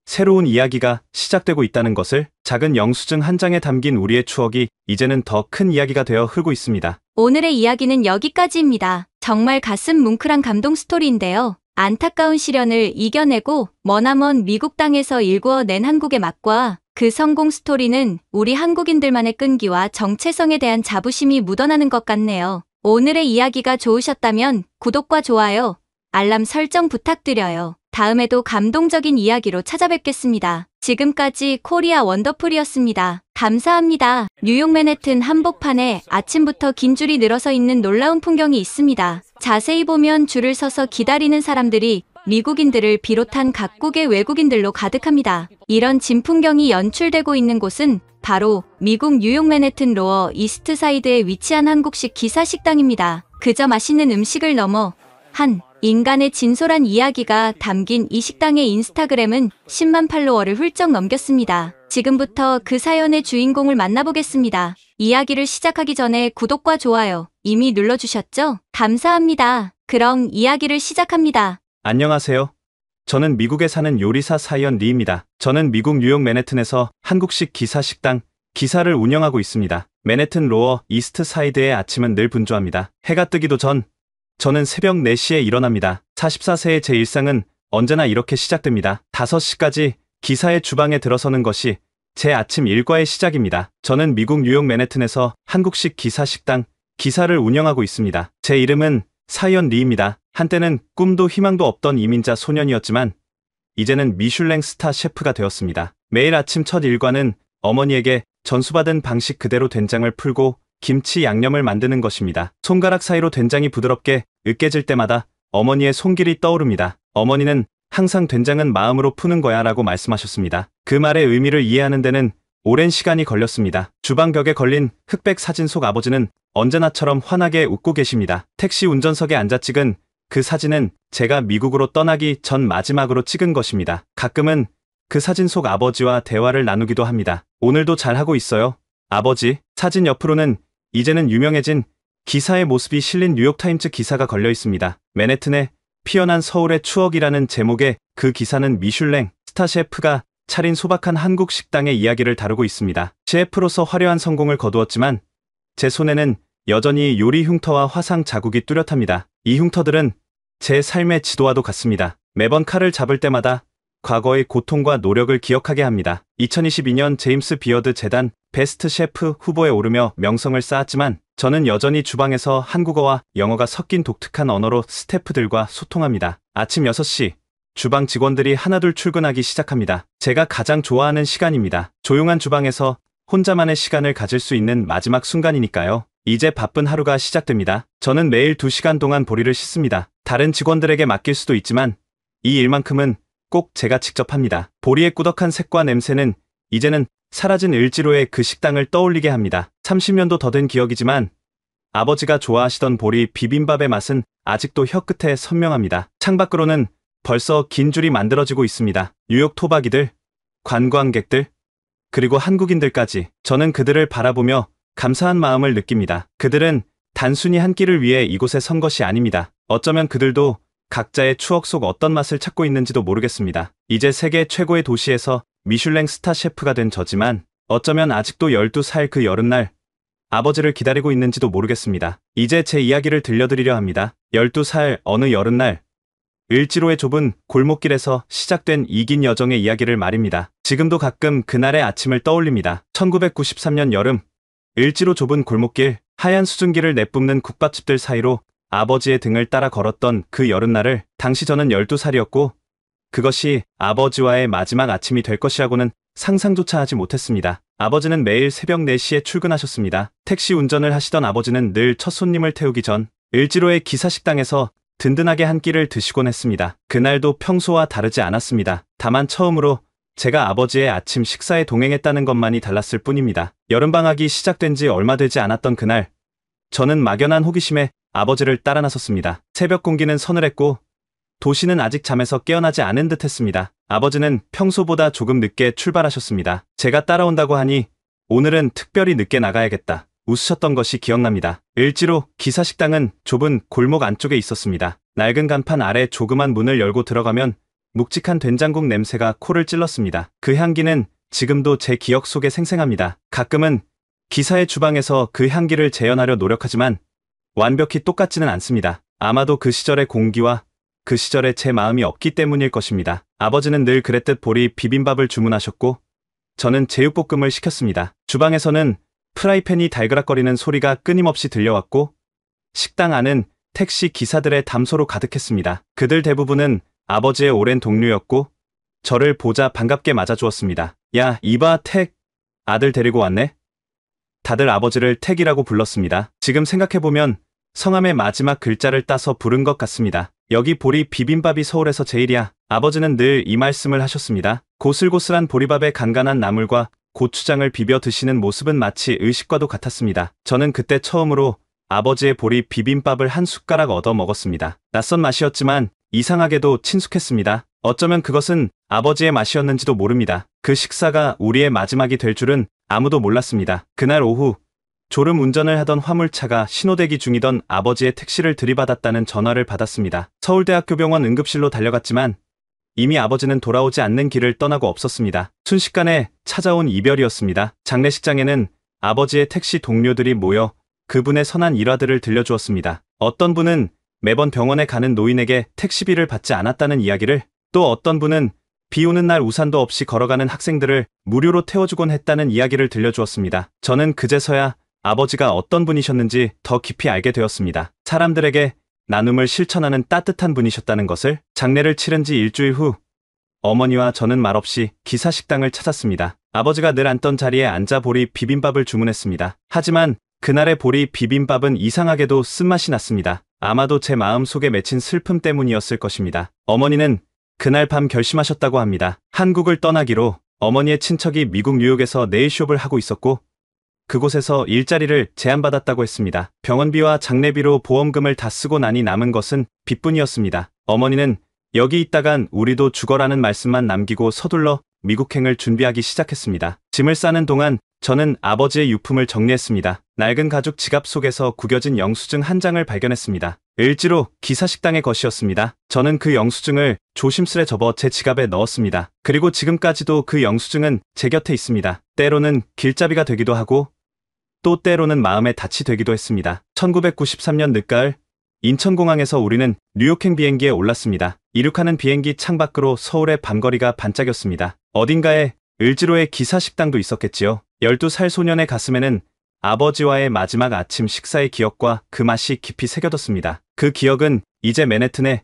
S2: 새로운 이야기가 시작되고 있다는 것을. 작은 영수증 한 장에 담긴 우리의 추억이 이제는 더 큰 이야기가 되어 흐르고 있습니다.
S1: 오늘의 이야기는 여기까지입니다. 정말 가슴 뭉클한 감동 스토리인데요. 안타까운 시련을 이겨내고 머나먼 미국 땅에서 일구어낸 한국의 맛과 그 성공 스토리는 우리 한국인들만의 끈기와 정체성에 대한 자부심이 묻어나는 것 같네요. 오늘의 이야기가 좋으셨다면 구독과 좋아요, 알람 설정 부탁드려요. 다음에도 감동적인 이야기로 찾아뵙겠습니다. 지금까지 코리아 원더풀이었습니다. 감사합니다. 뉴욕 맨해튼 한복판에 아침부터 긴 줄이 늘어서 있는 놀라운 풍경이 있습니다. 자세히 보면 줄을 서서 기다리는 사람들이 미국인들을 비롯한 각국의 외국인들로 가득합니다. 이런 진풍경이 연출되고 있는 곳은 바로 미국 뉴욕 맨해튼 로어 이스트 사이드에 위치한 한국식 기사 식당입니다. 그저 맛있는 음식을 넘어 한 인간의 진솔한 이야기가 담긴 이 식당의 인스타그램은 10만 팔로워를 훌쩍 넘겼습니다. 지금부터 그 사연의 주인공을 만나보겠습니다. 이야기를 시작하기 전에 구독과 좋아요 이미 눌러주셨죠? 감사합니다. 그럼 이야기를 시작합니다.
S2: 안녕하세요. 저는 미국에 사는 요리사 사이언 리입니다. 저는 미국 뉴욕 맨해튼에서 한국식 기사 식당 기사를 운영하고 있습니다. 맨해튼 로어 이스트 사이드의 아침은 늘 분주합니다. 해가 뜨기도 전 저는 새벽 4시에 일어납니다. 44세의 제 일상은 언제나 이렇게 시작됩니다. 5시까지 기사의 주방에 들어서는 것이 제 아침 일과의 시작입니다. 저는 미국 뉴욕 맨해튼에서 한국식 기사 식당 기사를 운영하고 있습니다. 제 이름은 사이언 리입니다. 한때는 꿈도 희망도 없던 이민자 소년이었지만 이제는 미슐랭 스타 셰프가 되었습니다. 매일 아침 첫 일과는 어머니에게 전수받은 방식 그대로 된장을 풀고 김치 양념을 만드는 것입니다. 손가락 사이로 된장이 부드럽게 으깨질 때마다 어머니의 손길이 떠오릅니다. 어머니는 항상 된장은 마음으로 푸는 거야 라고 말씀하셨습니다. 그 말의 의미를 이해하는 데는 오랜 시간이 걸렸습니다. 주방 벽에 걸린 흑백 사진 속 아버지는 언제나처럼 환하게 웃고 계십니다. 택시 운전석에 앉아 찍은 그 사진은 제가 미국으로 떠나기 전 마지막으로 찍은 것입니다. 가끔은 그 사진 속 아버지와 대화를 나누기도 합니다. 오늘도 잘하고 있어요, 아버지. 사진 옆으로는 이제는 유명해진 기사의 모습이 실린 뉴욕타임즈 기사가 걸려 있습니다. 맨해튼에 피어난 서울의 추억이라는 제목의 그 기사는 미슐랭 스타 셰프가 차린 소박한 한국 식당의 이야기를 다루고 있습니다. 셰프로서 화려한 성공을 거두었지만 제 손에는 여전히 요리 흉터와 화상 자국이 뚜렷합니다. 이 흉터들은 제 삶의 지도와도 같습니다. 매번 칼을 잡을 때마다 과거의 고통과 노력을 기억하게 합니다. 2022년 제임스 비어드 재단 베스트 셰프 후보에 오르며 명성을 쌓았지만 저는 여전히 주방에서 한국어와 영어가 섞인 독특한 언어로 스태프들과 소통합니다. 아침 6시 주방 직원들이 하나둘 출근하기 시작합니다. 제가 가장 좋아하는 시간입니다. 조용한 주방에서 혼자만의 시간을 가질 수 있는 마지막 순간이니까요. 이제 바쁜 하루가 시작됩니다. 저는 매일 2시간 동안 보리를 씻습니다. 다른 직원들에게 맡길 수도 있지만 이 일만큼은 꼭 제가 직접 합니다. 보리의 꾸덕한 색과 냄새는 이제는 사라진 을지로의 그 식당을 떠올리게 합니다. 30년도 더 된 기억이지만 아버지가 좋아하시던 보리 비빔밥의 맛은 아직도 혀끝에 선명합니다. 창밖으로는 벌써 긴 줄이 만들어지고 있습니다. 뉴욕 토박이들, 관광객들, 그리고 한국인들까지. 저는 그들을 바라보며 감사한 마음을 느낍니다. 그들은 단순히 한 끼를 위해 이곳에 선 것이 아닙니다. 어쩌면 그들도 각자의 추억 속 어떤 맛을 찾고 있는지도 모르겠습니다. 이제 세계 최고의 도시에서 미슐랭 스타 셰프가 된 저지만 어쩌면 아직도 12살 그 여름날 아버지를 기다리고 있는지도 모르겠습니다. 이제 제 이야기를 들려드리려 합니다. 12살 어느 여름날 을지로의 좁은 골목길에서 시작된 이 긴 여정의 이야기를 말입니다. 지금도 가끔 그날의 아침을 떠올립니다. 1993년 여름 을지로 좁은 골목길, 하얀 수증기를 내뿜는 국밥집들 사이로 아버지의 등을 따라 걸었던 그 여름날을 당시 저는 12살이었고 그것이 아버지와의 마지막 아침이 될 것이라고는 상상조차 하지 못했습니다. 아버지는 매일 새벽 4시에 출근하셨습니다. 택시 운전을 하시던 아버지는 늘 첫 손님을 태우기 전 을지로의 기사식당에서 든든하게 한 끼를 드시곤 했습니다. 그날도 평소와 다르지 않았습니다. 다만 처음으로 제가 아버지의 아침 식사에 동행했다는 것만이 달랐을 뿐입니다. 여름방학이 시작된 지 얼마 되지 않았던 그날 저는 막연한 호기심에 아버지를 따라 나섰습니다. 새벽 공기는 서늘했고 도시는 아직 잠에서 깨어나지 않은 듯 했습니다. 아버지는 평소보다 조금 늦게 출발하셨습니다. 제가 따라온다고 하니 오늘은 특별히 늦게 나가야겠다. 웃으셨던 것이 기억납니다. 을지로 기사식당은 좁은 골목 안쪽에 있었습니다. 낡은 간판 아래 조그만 문을 열고 들어가면 묵직한 된장국 냄새가 코를 찔렀습니다. 그 향기는 지금도 제 기억 속에 생생합니다. 가끔은 기사의 주방에서 그 향기를 재현하려 노력하지만 완벽히 똑같지는 않습니다. 아마도 그 시절의 공기와 그 시절에 제 마음이 없기 때문일 것입니다. 아버지는 늘 그랬듯 보리 비빔밥을 주문하셨고 저는 제육볶음을 시켰습니다. 주방에서는 프라이팬이 달그락거리는 소리가 끊임없이 들려왔고 식당 안은 택시 기사들의 담소로 가득했습니다. 그들 대부분은 아버지의 오랜 동료였고 저를 보자 반갑게 맞아주었습니다. 야, 이봐 택, 아들 데리고 왔네? 다들 아버지를 택이라고 불렀습니다. 지금 생각해보면 성함의 마지막 글자를 따서 부른 것 같습니다. 여기 보리 비빔밥이 서울에서 제일이야. 아버지는 늘 이 말씀을 하셨습니다. 고슬고슬한 보리밥에 간간한 나물과 고추장을 비벼 드시는 모습은 마치 의식과도 같았습니다. 저는 그때 처음으로 아버지의 보리 비빔밥을 한 숟가락 얻어 먹었습니다. 낯선 맛이었지만 이상하게도 친숙했습니다. 어쩌면 그것은 아버지의 맛이었는지도 모릅니다. 그 식사가 우리의 마지막이 될 줄은 아무도 몰랐습니다. 그날 오후 졸음 운전을 하던 화물차가 신호대기 중이던 아버지의 택시를 들이받았다는 전화를 받았습니다. 서울대학교 병원 응급실로 달려갔지만 이미 아버지는 돌아오지 않는 길을 떠나고 없었습니다. 순식간에 찾아온 이별이었습니다. 장례식장에는 아버지의 택시 동료들이 모여 그분의 선한 일화들을 들려주었습니다. 어떤 분은 매번 병원에 가는 노인에게 택시비를 받지 않았다는 이야기를, 또 어떤 분은 비 오는 날 우산도 없이 걸어가는 학생들을 무료로 태워주곤 했다는 이야기를 들려주었습니다. 저는 그제서야 아버지가 어떤 분이셨는지 더 깊이 알게 되었습니다. 사람들에게 나눔을 실천하는 따뜻한 분이셨다는 것을. 장례를 치른 지 일주일 후 어머니와 저는 말없이 기사식당을 찾았습니다. 아버지가 늘 앉던 자리에 앉아 보리 비빔밥을 주문했습니다. 하지만 그날의 보리 비빔밥은 이상하게도 쓴맛이 났습니다. 아마도 제 마음 속에 맺힌 슬픔 때문이었을 것입니다. 어머니는 그날 밤 결심하셨다고 합니다. 한국을 떠나기로. 어머니의 친척이 미국 뉴욕에서 네일숍을 하고 있었고 그곳에서 일자리를 제안받았다고 했습니다. 병원비와 장례비로 보험금을 다 쓰고 나니 남은 것은 빚뿐이었습니다. 어머니는 여기 있다간 우리도 죽어라는 말씀만 남기고 서둘러 미국행을 준비하기 시작했습니다. 짐을 싸는 동안 저는 아버지의 유품을 정리했습니다. 낡은 가죽 지갑 속에서 구겨진 영수증 한 장을 발견했습니다. 을지로 기사식당의 것이었습니다. 저는 그 영수증을 조심스레 접어 제 지갑에 넣었습니다. 그리고 지금까지도 그 영수증은 제 곁에 있습니다. 때로는 길잡이가 되기도 하고 또 때로는 마음의 닻이 되기도 했습니다. 1993년 늦가을 인천공항에서 우리는 뉴욕행 비행기에 올랐습니다. 이륙하는 비행기 창밖으로 서울의 밤거리가 반짝였습니다. 어딘가에 을지로의 기사식당도 있었겠지요. 12살 소년의 가슴에는 아버지와의 마지막 아침 식사의 기억과 그 맛이 깊이 새겨졌습니다. 그 기억은 이제 맨해튼의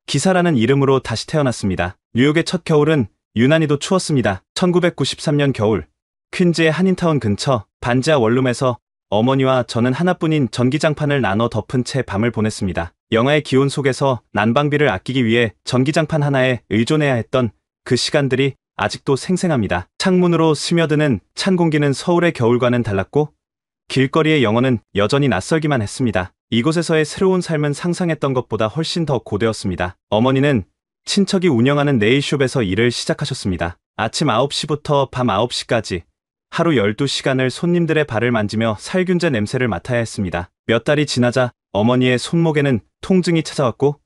S2: 기사라는 이름으로 다시 태어났습니다. 뉴욕의 첫 겨울은 유난히도 추웠습니다. 1993년 겨울, 퀸즈의 한인타운 근처 반지하 원룸에서 어머니와 저는 하나뿐인 전기장판을 나눠 덮은 채 밤을 보냈습니다. 영하의 기온 속에서 난방비를 아끼기 위해 전기장판 하나에 의존해야 했던 그 시간들이 아직도 생생합니다. 창문으로 스며드는 찬 공기는 서울의 겨울과는 달랐고 길거리의 영혼은 여전히 낯설기만 했습니다. 이곳에서의 새로운 삶은 상상했던 것보다 훨씬 더 고되었습니다. 어머니는 친척이 운영하는 네일숍에서 일을 시작하셨습니다. 아침 9시부터 밤 9시까지 하루 12시간을 손님들의 발을 만지며 살균제 냄새를 맡아야 했습니다. 몇 달이 지나자 어머니의 손목에는 통증이 찾아왔고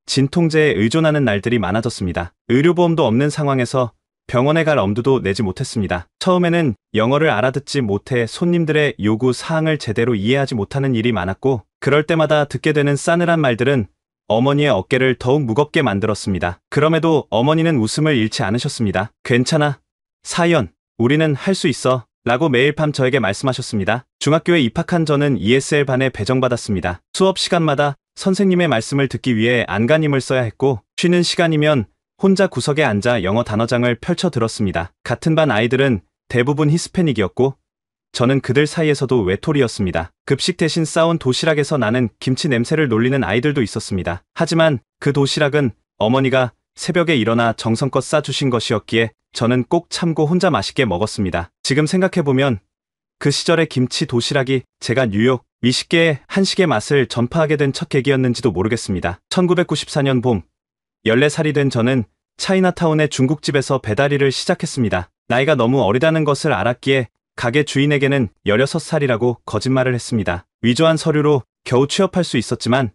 S2: 진통제에 의존하는 날들이 많아졌습니다. 의료보험도 없는 상황에서 병원에 갈 엄두도 내지 못했습니다. 처음에는 영어를 알아듣지 못해 손님들의 요구 사항을 제대로 이해하지 못하는 일이 많았고 그럴 때마다 듣게 되는 싸늘한 말들은 어머니의 어깨를 더욱 무겁게 만들었습니다. 그럼에도 어머니는 웃음을 잃지 않으셨습니다. 괜찮아, 사연, 우리는 할 수 있어 라고 매일 밤 저에게 말씀하셨습니다. 중학교에 입학한 저는 ESL 반에 배정받았습니다. 수업 시간마다 선생님의 말씀을 듣기 위해 안간힘을 써야 했고 쉬는 시간이면 혼자 구석에 앉아 영어 단어장을 펼쳐 들었습니다. 같은 반 아이들은 대부분 히스패닉이었고 저는 그들 사이에서도 외톨이였습니다. 급식 대신 싸온 도시락에서 나는 김치 냄새를 놀리는 아이들도 있었습니다. 하지만 그 도시락은 어머니가 새벽에 일어나 정성껏 싸주신 것이었기에 저는 꼭 참고 혼자 맛있게 먹었습니다. 지금 생각해보면 그 시절의 김치 도시락이 제가 뉴욕 미식계의 한식의 맛을 전파하게 된 첫 계기였는지도 모르겠습니다. 1994년 봄 14살이 된 저는 차이나타운의 중국집에서 배달일을 시작했습니다. 나이가 너무 어리다는 것을 알았기에 가게 주인에게는 16살이라고 거짓말을 했습니다. 위조한 서류로 겨우 취업할 수 있었지만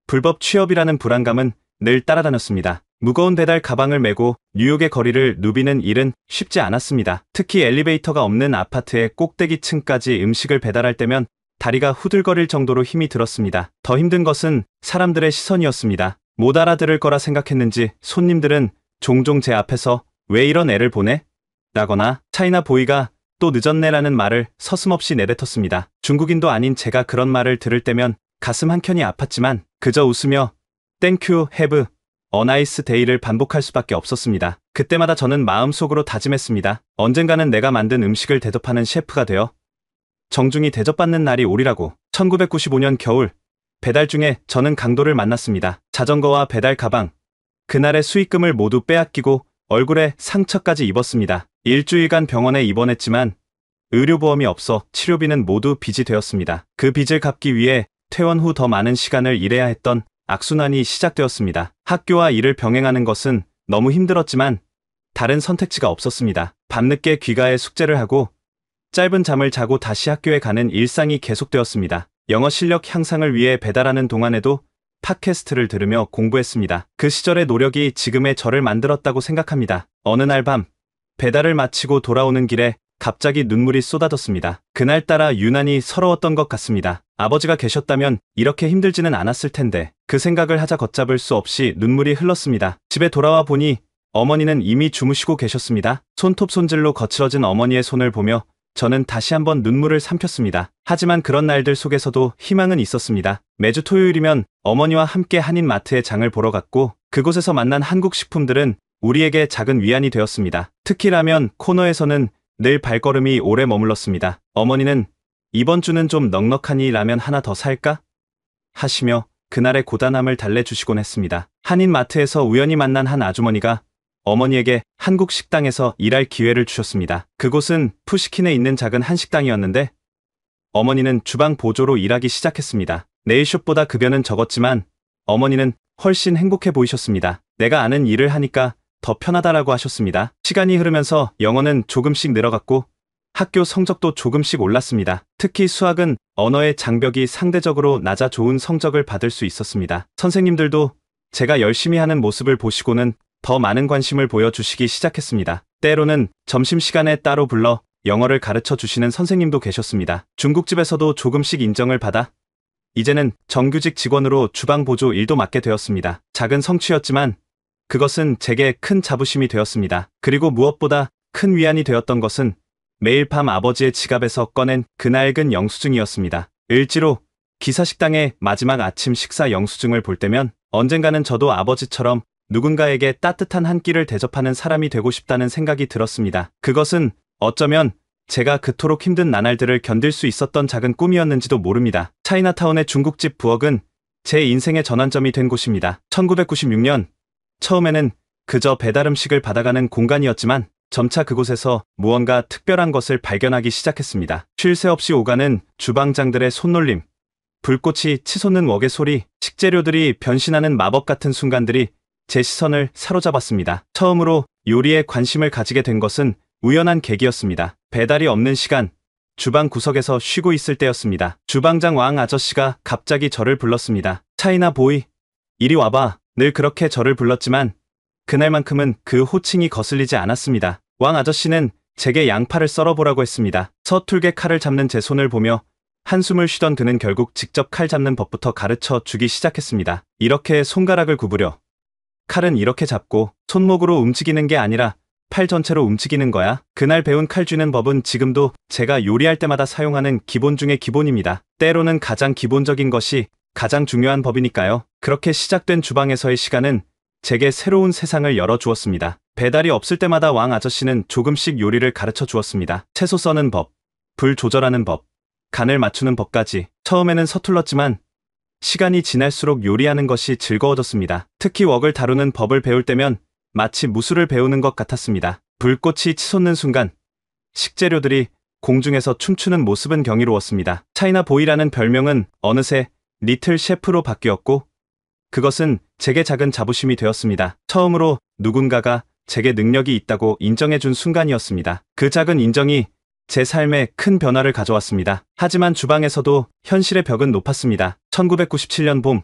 S2: 불법 취업이라는 불안감은 늘 따라다녔습니다. 무거운 배달 가방을 메고 뉴욕의 거리를 누비는 일은 쉽지 않았습니다. 특히 엘리베이터가 없는 아파트의 꼭대기층까지 음식을 배달할 때면 다리가 후들거릴 정도로 힘이 들었습니다. 더 힘든 것은 사람들의 시선이었습니다. 못 알아들을 거라 생각했는지 손님들은 종종 제 앞에서 왜 이런 애를 보내? 라거나 차이나 보이가 또 늦었네라는 말을 서슴없이 내뱉었습니다. 중국인도 아닌 제가 그런 말을 들을 때면 가슴 한켠이 아팠지만 그저 웃으며 Thank you, have a nice day를 반복할 수밖에 없었습니다. 그때마다 저는 마음속으로 다짐했습니다. 언젠가는 내가 만든 음식을 대접하는 셰프가 되어 정중히 대접받는 날이 오리라고. 1995년 겨울 배달 중에 저는 강도를 만났습니다. 자전거와 배달 가방, 그날의 수익금을 모두 빼앗기고 얼굴에 상처까지 입었습니다. 일주일간 병원에 입원했지만 의료보험이 없어 치료비는 모두 빚이 되었습니다. 그 빚을 갚기 위해 퇴원 후 더 많은 시간을 일해야 했던 악순환이 시작되었습니다. 학교와 일을 병행하는 것은 너무 힘들었지만 다른 선택지가 없었습니다. 밤늦게 귀가해 숙제를 하고 짧은 잠을 자고 다시 학교에 가는 일상이 계속되었습니다. 영어 실력 향상을 위해 배달하는 동안에도 팟캐스트를 들으며 공부했습니다. 그 시절의 노력이 지금의 저를 만들었다고 생각합니다. 어느 날 밤 배달을 마치고 돌아오는 길에 갑자기 눈물이 쏟아졌습니다. 그날따라 유난히 서러웠던 것 같습니다. 아버지가 계셨다면 이렇게 힘들지는 않았을 텐데 그 생각을 하자 걷잡을 수 없이 눈물이 흘렀습니다. 집에 돌아와 보니 어머니는 이미 주무시고 계셨습니다. 손톱 손질로 거칠어진 어머니의 손을 보며 저는 다시 한번 눈물을 삼켰습니다. 하지만 그런 날들 속에서도 희망은 있었습니다. 매주 토요일이면 어머니와 함께 한인마트에 장을 보러 갔고 그곳에서 만난 한국 식품들은 우리에게 작은 위안이 되었습니다. 특히 라면 코너에서는 늘 발걸음이 오래 머물렀습니다. 어머니는 이번 주는 좀 넉넉하니 라면 하나 더 살까? 하시며 그날의 고단함을 달래주시곤 했습니다. 한인마트에서 우연히 만난 한 아주머니가 어머니에게 한국 식당에서 일할 기회를 주셨습니다. 그곳은 푸시킨에 있는 작은 한식당이었는데 어머니는 주방 보조로 일하기 시작했습니다. 네일숍보다 급여는 적었지만 어머니는 훨씬 행복해 보이셨습니다. 내가 아는 일을 하니까 더 편하다라고 하셨습니다. 시간이 흐르면서 영어는 조금씩 늘어갔고 학교 성적도 조금씩 올랐습니다. 특히 수학은 언어의 장벽이 상대적으로 낮아 좋은 성적을 받을 수 있었습니다. 선생님들도 제가 열심히 하는 모습을 보시고는 더 많은 관심을 보여주시기 시작했습니다. 때로는 점심시간에 따로 불러 영어를 가르쳐 주시는 선생님도 계셨습니다. 중국집에서도 조금씩 인정을 받아 이제는 정규직 직원으로 주방 보조 일도 맡게 되었습니다. 작은 성취였지만 그것은 제게 큰 자부심이 되었습니다. 그리고 무엇보다 큰 위안이 되었던 것은 매일 밤 아버지의 지갑에서 꺼낸 그 낡은 영수증이었습니다. 을지로 기사식당의 마지막 아침 식사 영수증을 볼 때면 언젠가는 저도 아버지처럼 누군가에게 따뜻한 한 끼를 대접하는 사람이 되고 싶다는 생각이 들었습니다. 그것은 어쩌면 제가 그토록 힘든 나날들을 견딜 수 있었던 작은 꿈이었는지도 모릅니다. 차이나타운의 중국집 부엌은 제 인생의 전환점이 된 곳입니다. 1996년 처음에는 그저 배달 음식을 받아가는 공간이었지만 점차 그곳에서 무언가 특별한 것을 발견하기 시작했습니다. 쉴 새 없이 오가는 주방장들의 손놀림, 불꽃이 치솟는 웍의 소리, 식재료들이 변신하는 마법 같은 순간들이 제 시선을 사로잡았습니다. 처음으로 요리에 관심을 가지게 된 것은 우연한 계기였습니다. 배달이 없는 시간, 주방 구석에서 쉬고 있을 때였습니다. 주방장 왕 아저씨가 갑자기 저를 불렀습니다. 차이나 보이, 이리 와봐. 늘 그렇게 저를 불렀지만 그날만큼은 그 호칭이 거슬리지 않았습니다. 왕 아저씨는 제게 양파를 썰어보라고 했습니다. 서툴게 칼을 잡는 제 손을 보며 한숨을 쉬던 그는 결국 직접 칼 잡는 법부터 가르쳐 주기 시작했습니다. 이렇게 손가락을 구부려. 칼은 이렇게 잡고 손목으로 움직이는 게 아니라 팔 전체로 움직이는 거야. 그날 배운 칼 쥐는 법은 지금도 제가 요리할 때마다 사용하는 기본 중의 기본입니다. 때로는 가장 기본적인 것이 가장 중요한 법이니까요. 그렇게 시작된 주방에서의 시간은 제게 새로운 세상을 열어주었습니다. 배달이 없을 때마다 왕 아저씨는 조금씩 요리를 가르쳐 주었습니다. 채소 써는 법, 불 조절하는 법, 간을 맞추는 법까지. 처음에는 서툴렀지만 시간이 지날수록 요리하는 것이 즐거워졌습니다. 특히 웍을 다루는 법을 배울 때면 마치 무술을 배우는 것 같았습니다. 불꽃이 치솟는 순간 식재료들이 공중에서 춤추는 모습은 경이로웠습니다. 차이나 보이라는 별명은 어느새 리틀 셰프로 바뀌었고 그것은 제게 작은 자부심이 되었습니다. 처음으로 누군가가 제게 능력이 있다고 인정해준 순간이었습니다. 그 작은 인정이 제 삶에 큰 변화를 가져왔습니다. 하지만 주방에서도 현실의 벽은 높았습니다. 1997년 봄,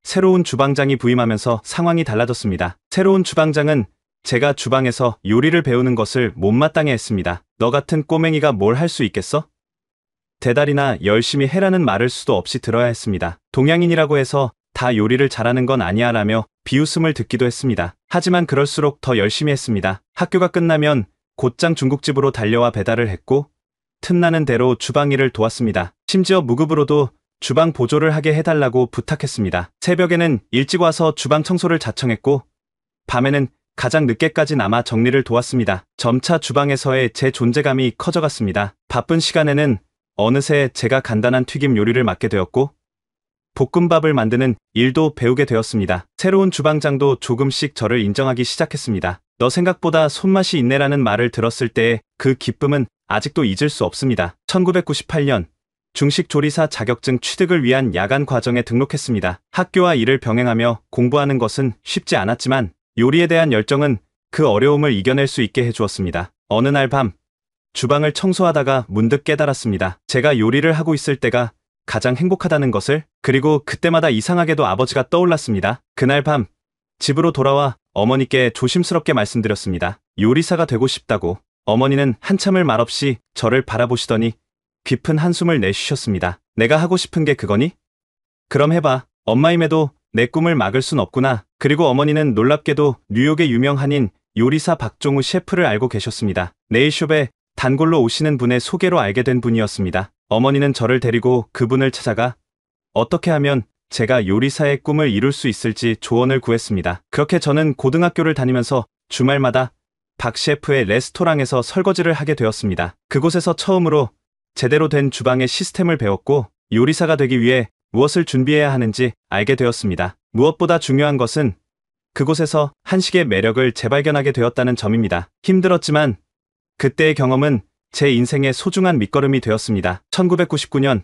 S2: 새로운 주방장이 부임하면서 상황이 달라졌습니다. 새로운 주방장은 제가 주방에서 요리를 배우는 것을 못마땅해 했습니다. 너 같은 꼬맹이가 뭘 할 수 있겠어? 대달이나 열심히 해라는 말을 수도 없이 들어야 했습니다. 동양인이라고 해서 다 요리를 잘하는 건 아니야 라며 비웃음을 듣기도 했습니다. 하지만 그럴수록 더 열심히 했습니다. 학교가 끝나면 곧장 중국집으로 달려와 배달을 했고 틈나는 대로 주방 일을 도왔습니다. 심지어 무급으로도 주방 보조를 하게 해달라고 부탁했습니다. 새벽에는 일찍 와서 주방 청소를 자청했고 밤에는 가장 늦게까지 남아 정리를 도왔습니다. 점차 주방에서의 제 존재감이 커져갔습니다. 바쁜 시간에는 어느새 제가 간단한 튀김 요리를 맡게 되었고 볶음밥을 만드는 일도 배우게 되었습니다. 새로운 주방장도 조금씩 저를 인정하기 시작했습니다. 너 생각보다 손맛이 있네라는 말을 들었을 때의 그 기쁨은 아직도 잊을 수 없습니다. 1998년 중식조리사 자격증 취득을 위한 야간 과정에 등록했습니다. 학교와 일을 병행하며 공부하는 것은 쉽지 않았지만 요리에 대한 열정은 그 어려움을 이겨낼 수 있게 해주었습니다. 어느 날 밤 주방을 청소하다가 문득 깨달았습니다. 제가 요리를 하고 있을 때가 가장 행복하다는 것을. 그리고 그때마다 이상하게도 아버지가 떠올랐습니다. 그날 밤 집으로 돌아와 어머니께 조심스럽게 말씀드렸습니다. 요리사가 되고 싶다고. 어머니는 한참을 말없이 저를 바라보시더니 깊은 한숨을 내쉬셨습니다. 내가 하고 싶은 게 그거니? 그럼 해봐. 엄마임에도 내 꿈을 막을 순 없구나. 그리고 어머니는 놀랍게도 뉴욕의 유명 한인 요리사 박종우 셰프를 알고 계셨습니다. 네일숍에 단골로 오시는 분의 소개로 알게 된 분이었습니다. 어머니는 저를 데리고 그분을 찾아가 어떻게 하면 제가 요리사의 꿈을 이룰 수 있을지 조언을 구했습니다. 그렇게 저는 고등학교를 다니면서 주말마다 박 셰프의 레스토랑에서 설거지를 하게 되었습니다. 그곳에서 처음으로 제대로 된 주방의 시스템을 배웠고 요리사가 되기 위해 무엇을 준비해야 하는지 알게 되었습니다. 무엇보다 중요한 것은 그곳에서 한식의 매력을 재발견하게 되었다는 점입니다. 힘들었지만 그때의 경험은 제 인생의 소중한 밑거름이 되었습니다. 1999년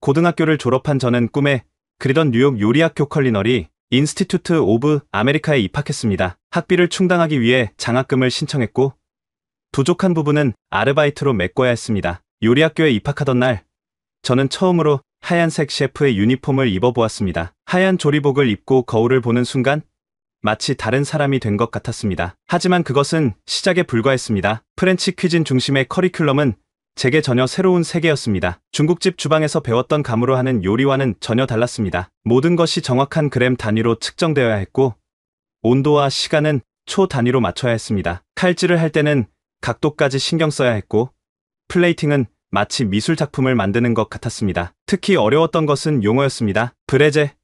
S2: 고등학교를 졸업한 저는 꿈에 그리던 뉴욕 요리학교 컬리너리 인스티튜트 오브 아메리카에 입학했습니다. 학비를 충당하기 위해 장학금을 신청했고 부족한 부분은 아르바이트로 메꿔야 했습니다. 요리학교에 입학하던 날, 저는 처음으로 하얀색 셰프의 유니폼을 입어보았습니다. 하얀 조리복을 입고 거울을 보는 순간 마치 다른 사람이 된 것 같았습니다. 하지만 그것은 시작에 불과했습니다. 프렌치 퀴진 중심의 커리큘럼은 제게 전혀 새로운 세계였습니다. 중국집 주방에서 배웠던 감으로 하는 요리와는 전혀 달랐습니다. 모든 것이 정확한 그램 단위로 측정되어야 했고 온도와 시간은 초 단위로 맞춰야 했습니다. 칼질을 할 때는 각도까지 신경 써야 했고 플레이팅은 마치 미술 작품을 만드는 것 같았습니다. 특히 어려웠던 것은 용어였습니다. 브레제,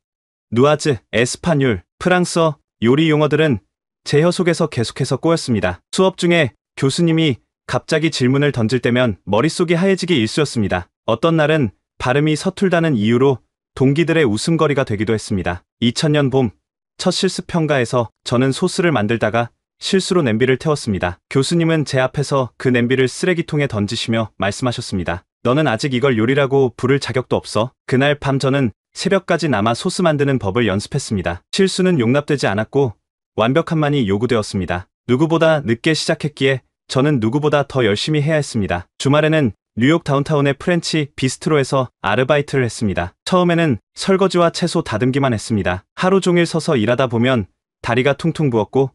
S2: 누아즈, 에스파뇰, 프랑스어, 요리 용어들은 제 혀 속에서 계속해서 꼬였습니다. 수업 중에 교수님이 갑자기 질문을 던질 때면 머릿속이 하얘지기 일쑤였습니다. 어떤 날은 발음이 서툴다는 이유로 동기들의 웃음거리가 되기도 했습니다. 2000년 봄, 첫 실습 평가에서 저는 소스를 만들다가 실수로 냄비를 태웠습니다. 교수님은 제 앞에서 그 냄비를 쓰레기통에 던지시며 말씀하셨습니다. 너는 아직 이걸 요리라고 부를 자격도 없어. 그날 밤 저는 새벽까지 남아 소스 만드는 법을 연습했습니다. 실수는 용납되지 않았고 완벽함만이 요구되었습니다. 누구보다 늦게 시작했기에 저는 누구보다 더 열심히 해야 했습니다. 주말에는 뉴욕 다운타운의 프렌치 비스트로에서 아르바이트를 했습니다. 처음에는 설거지와 채소 다듬기만 했습니다. 하루 종일 서서 일하다 보면 다리가 퉁퉁 부었고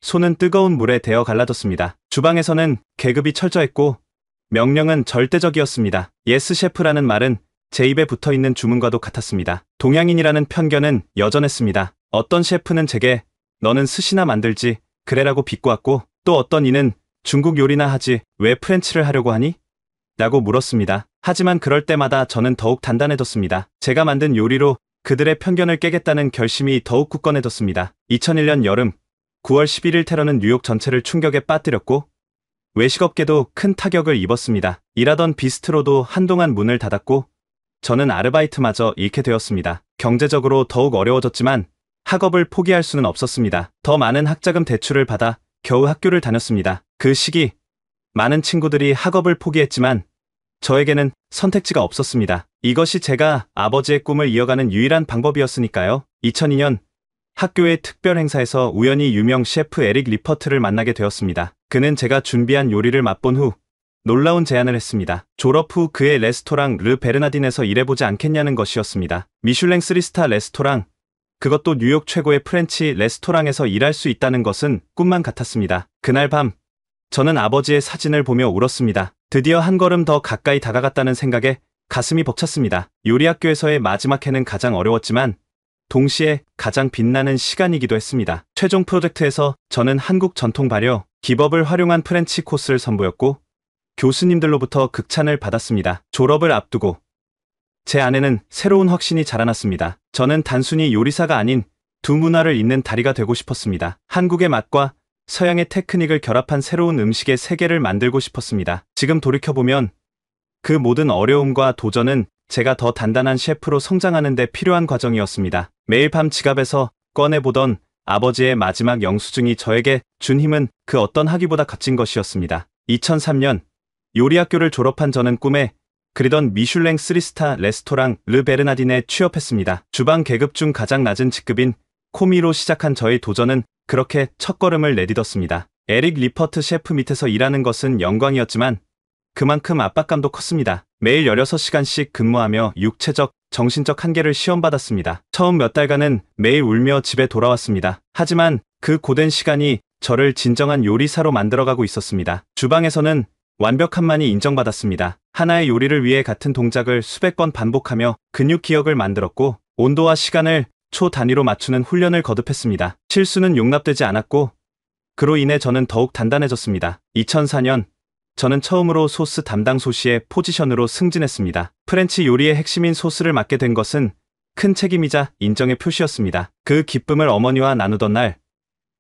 S2: 손은 뜨거운 물에 데어 갈라졌습니다. 주방에서는 계급이 철저했고 명령은 절대적이었습니다. 예스 셰프라는 말은 제 입에 붙어있는 주문과도 같았습니다. 동양인이라는 편견은 여전했습니다. 어떤 셰프는 제게 너는 스시나 만들지 그래라고 비꼬았고 또 어떤 이는 중국 요리나 하지 왜 프렌치를 하려고 하니? 라고 물었습니다. 하지만 그럴 때마다 저는 더욱 단단해졌습니다. 제가 만든 요리로 그들의 편견을 깨겠다는 결심이 더욱 굳건해졌습니다. 2001년 여름 9월 11일 테러는 뉴욕 전체를 충격에 빠뜨렸고 외식업계도 큰 타격을 입었습니다. 일하던 비스트로도 한동안 문을 닫았고 저는 아르바이트마저 잃게 되었습니다. 경제적으로 더욱 어려워졌지만 학업을 포기할 수는 없었습니다. 더 많은 학자금 대출을 받아 겨우 학교를 다녔습니다. 그 시기 많은 친구들이 학업을 포기했지만 저에게는 선택지가 없었습니다. 이것이 제가 아버지의 꿈을 이어가는 유일한 방법이었으니까요. 2002년 학교의 특별 행사에서 우연히 유명 셰프 에릭 리퍼트를 만나게 되었습니다. 그는 제가 준비한 요리를 맛본 후 놀라운 제안을 했습니다. 졸업 후 그의 레스토랑 르 베르나딘에서 일해보지 않겠냐는 것이었습니다. 미슐랭 3스타 레스토랑, 그것도 뉴욕 최고의 프렌치 레스토랑에서 일할 수 있다는 것은 꿈만 같았습니다. 그날 밤 저는 아버지의 사진을 보며 울었습니다. 드디어 한 걸음 더 가까이 다가갔다는 생각에 가슴이 벅찼습니다. 요리학교에서의 마지막 해는 가장 어려웠지만 동시에 가장 빛나는 시간이기도 했습니다. 최종 프로젝트에서 저는 한국 전통 발효, 기법을 활용한 프렌치 코스를 선보였고 교수님들로부터 극찬을 받았습니다. 졸업을 앞두고 제 안에는 새로운 확신이 자라났습니다. 저는 단순히 요리사가 아닌 두 문화를 잇는 다리가 되고 싶었습니다. 한국의 맛과 서양의 테크닉을 결합한 새로운 음식의 세계를 만들고 싶었습니다. 지금 돌이켜보면 그 모든 어려움과 도전은 제가 더 단단한 셰프로 성장하는 데 필요한 과정이었습니다. 매일 밤 지갑에서 꺼내보던 아버지의 마지막 영수증이 저에게 준 힘은 그 어떤 학위보다 값진 것이었습니다. 2003년 요리학교를 졸업한 저는 꿈에 그리던 미슐랭 3스타 레스토랑 르 베르나딘에 취업했습니다. 주방 계급 중 가장 낮은 직급인 코미로 시작한 저의 도전은 그렇게 첫걸음을 내딛었습니다. 에릭 리퍼트 셰프 밑에서 일하는 것은 영광이었지만 그만큼 압박감도 컸습니다. 매일 16시간씩 근무하며 육체적, 정신적 한계를 시험받았습니다. 처음 몇 달간은 매일 울며 집에 돌아왔습니다. 하지만 그 고된 시간이 저를 진정한 요리사로 만들어가고 있었습니다. 주방에서는 완벽함만이 인정받았습니다. 하나의 요리를 위해 같은 동작을 수백 번 반복하며 근육 기억을 만들었고 온도와 시간을 초 단위로 맞추는 훈련을 거듭했습니다. 실수는 용납되지 않았고 그로 인해 저는 더욱 단단해졌습니다. 2004년 저는 처음으로 소스 담당 소시의 포지션으로 승진했습니다. 프렌치 요리의 핵심인 소스를 맡게 된 것은 큰 책임이자 인정의 표시였습니다. 그 기쁨을 어머니와 나누던 날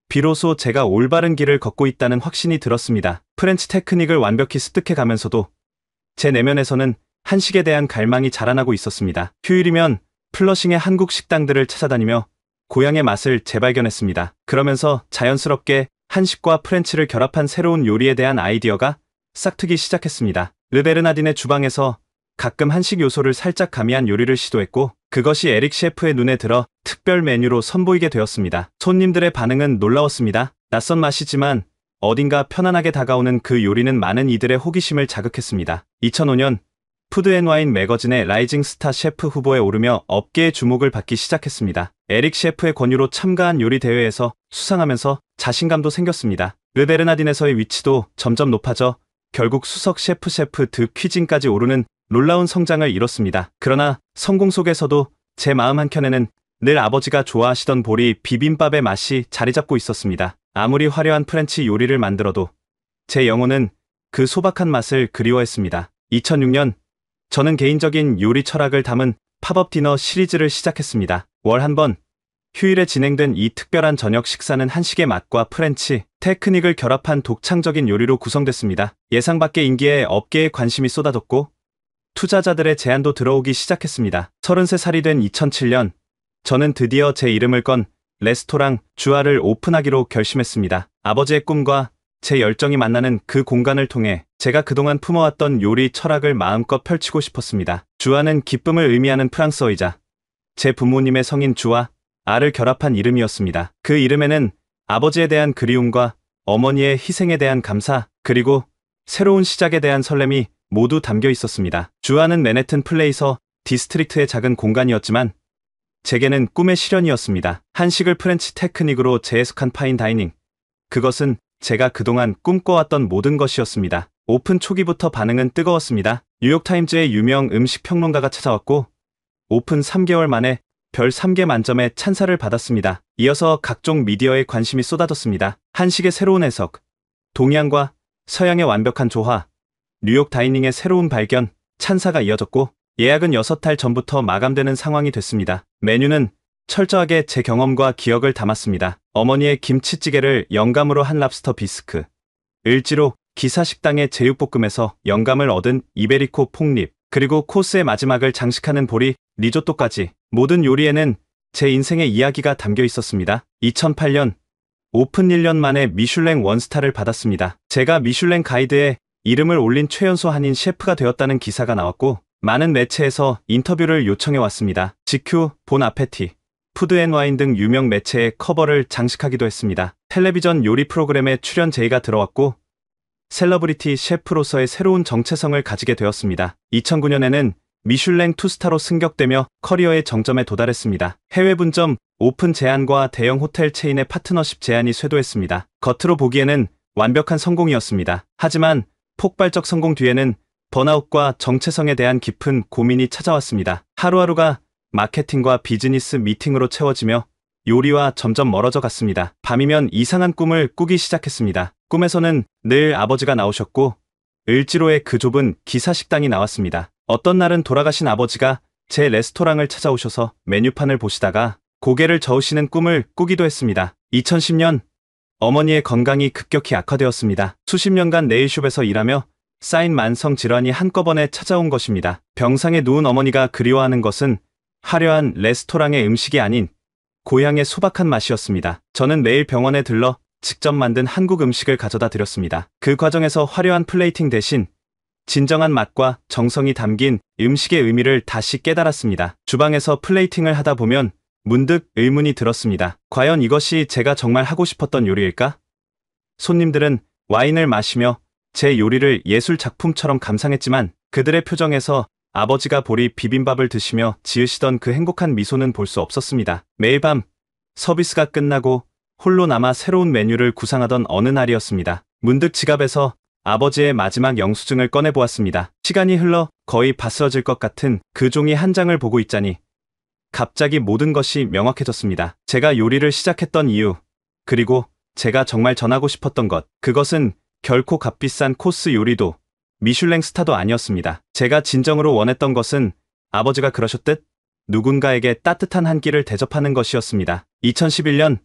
S2: 비로소 제가 올바른 길을 걷고 있다는 확신이 들었습니다. 프렌치 테크닉을 완벽히 습득해 가면서도 제 내면에서는 한식에 대한 갈망이 자라나고 있었습니다. 휴일이면 플러싱의 한국 식당들을 찾아다니며 고향의 맛을 재발견했습니다. 그러면서 자연스럽게 한식과 프렌치를 결합한 새로운 요리에 대한 아이디어가 싹트기 시작했습니다. 르베르나딘의 주방에서 가끔 한식 요소를 살짝 가미한 요리를 시도했고 그것이 에릭 셰프의 눈에 들어 특별 메뉴로 선보이게 되었습니다. 손님들의 반응은 놀라웠습니다. 낯선 맛이지만 어딘가 편안하게 다가오는 그 요리는 많은 이들의 호기심을 자극했습니다. 2005년 푸드앤와인 매거진의 라이징 스타 셰프 후보에 오르며 업계의 주목을 받기 시작했습니다. 에릭 셰프의 권유로 참가한 요리 대회에서 수상하면서 자신감도 생겼습니다. 르베르나딘에서의 위치도 점점 높아져 결국 수석 셰프 드 퀴진까지 오르는 놀라운 성장을 이뤘습니다. 그러나 성공 속에서도 제 마음 한켠에는 늘 아버지가 좋아하시던 보리 비빔밥의 맛이 자리 잡고 있었습니다. 아무리 화려한 프렌치 요리를 만들어도 제 영혼은 그 소박한 맛을 그리워했습니다. 2006년 저는 개인적인 요리 철학을 담은 팝업 디너 시리즈를 시작했습니다. 월 한 번 휴일에 진행된 이 특별한 저녁 식사는 한식의 맛과 프렌치 테크닉을 결합한 독창적인 요리로 구성됐습니다. 예상 밖의 인기에 업계에 관심이 쏟아졌고 투자자들의 제안도 들어오기 시작했습니다. 33살이 된 2007년 저는 드디어 제 이름을 건 레스토랑 주아를 오픈하기로 결심했습니다. 아버지의 꿈과 제 열정이 만나는 그 공간을 통해 제가 그동안 품어왔던 요리 철학을 마음껏 펼치고 싶었습니다. 주아는 기쁨을 의미하는 프랑스어이자 제 부모님의 성인 주와 아를 결합한 이름이었습니다. 그 이름에는 아버지에 대한 그리움과 어머니의 희생에 대한 감사, 그리고 새로운 시작에 대한 설렘이 모두 담겨 있었습니다. 주아는 맨해튼 플레이서 디스트릭트의 작은 공간이었지만 제게는 꿈의 실현이었습니다. 한식을 프렌치 테크닉으로 재해석한 파인 다이닝. 그것은 제가 그동안 꿈꿔왔던 모든 것이었습니다. 오픈 초기부터 반응은 뜨거웠습니다. 뉴욕타임즈의 유명 음식 평론가가 찾아왔고 오픈 3개월 만에 별 3개 만점의 찬사를 받았습니다. 이어서 각종 미디어에 관심이 쏟아졌습니다. 한식의 새로운 해석, 동양과 서양의 완벽한 조화, 뉴욕 다이닝의 새로운 발견, 찬사가 이어졌고 예약은 6달 전부터 마감되는 상황이 됐습니다. 메뉴는 철저하게 제 경험과 기억을 담았습니다. 어머니의 김치찌개를 영감으로 한 랍스터 비스크, 을지로 기사식당의 제육볶음에서 영감을 얻은 이베리코 폭립, 그리고 코스의 마지막을 장식하는 보리 리조또까지 모든 요리에는 제 인생의 이야기가 담겨 있었습니다. 2008년 오픈 1년 만에 미슐랭 원스타를 받았습니다. 제가 미슐랭 가이드에 이름을 올린 최연소 한인 셰프가 되었다는 기사가 나왔고 많은 매체에서 인터뷰를 요청해 왔습니다. GQ, 본 아페티, 푸드앤와인 등 유명 매체의 커버를 장식하기도 했습니다. 텔레비전 요리 프로그램에 출연 제의가 들어왔고 셀러브리티 셰프로서의 새로운 정체성을 가지게 되었습니다. 2009년에는 미슐랭 투스타로 승격되며 커리어의 정점에 도달했습니다. 해외 분점 오픈 제안과 대형 호텔 체인의 파트너십 제안이 쇄도했습니다. 겉으로 보기에는 완벽한 성공이었습니다. 하지만 폭발적 성공 뒤에는 번아웃과 정체성에 대한 깊은 고민이 찾아왔습니다. 하루하루가 마케팅과 비즈니스 미팅으로 채워지며 요리와 점점 멀어져 갔습니다. 밤이면 이상한 꿈을 꾸기 시작했습니다. 꿈에서는 늘 아버지가 나오셨고 을지로의 그 좁은 기사식당이 나왔습니다. 어떤 날은 돌아가신 아버지가 제 레스토랑을 찾아오셔서 메뉴판을 보시다가 고개를 저으시는 꿈을 꾸기도 했습니다. 2010년 어머니의 건강이 급격히 악화되었습니다. 수십 년간 네일숍에서 일하며 쌓인 만성 질환이 한꺼번에 찾아온 것입니다. 병상에 누운 어머니가 그리워하는 것은 화려한 레스토랑의 음식이 아닌 고향의 소박한 맛이었습니다. 저는 매일 병원에 들러 직접 만든 한국 음식을 가져다 드렸습니다. 그 과정에서 화려한 플레이팅 대신 진정한 맛과 정성이 담긴 음식의 의미를 다시 깨달았습니다. 주방에서 플레이팅을 하다 보면 문득 의문이 들었습니다. 과연 이것이 제가 정말 하고 싶었던 요리일까? 손님들은 와인을 마시며 제 요리를 예술 작품처럼 감상했지만 그들의 표정에서 아버지가 보리 비빔밥을 드시며 지으시던 그 행복한 미소는 볼 수 없었습니다. 매일 밤 서비스가 끝나고 홀로 남아 새로운 메뉴를 구상하던 어느 날이었습니다. 문득 지갑에서 아버지의 마지막 영수증을 꺼내보았습니다. 시간이 흘러 거의 바스러질 것 같은 그 종이 한 장을 보고 있자니 갑자기 모든 것이 명확해졌습니다. 제가 요리를 시작했던 이유, 그리고 제가 정말 전하고 싶었던 것, 그것은 결코 값비싼 코스 요리도 미슐랭 스타도 아니었습니다. 제가 진정으로 원했던 것은 아버지가 그러셨듯 누군가에게 따뜻한 한 끼를 대접하는 것이었습니다. 2011년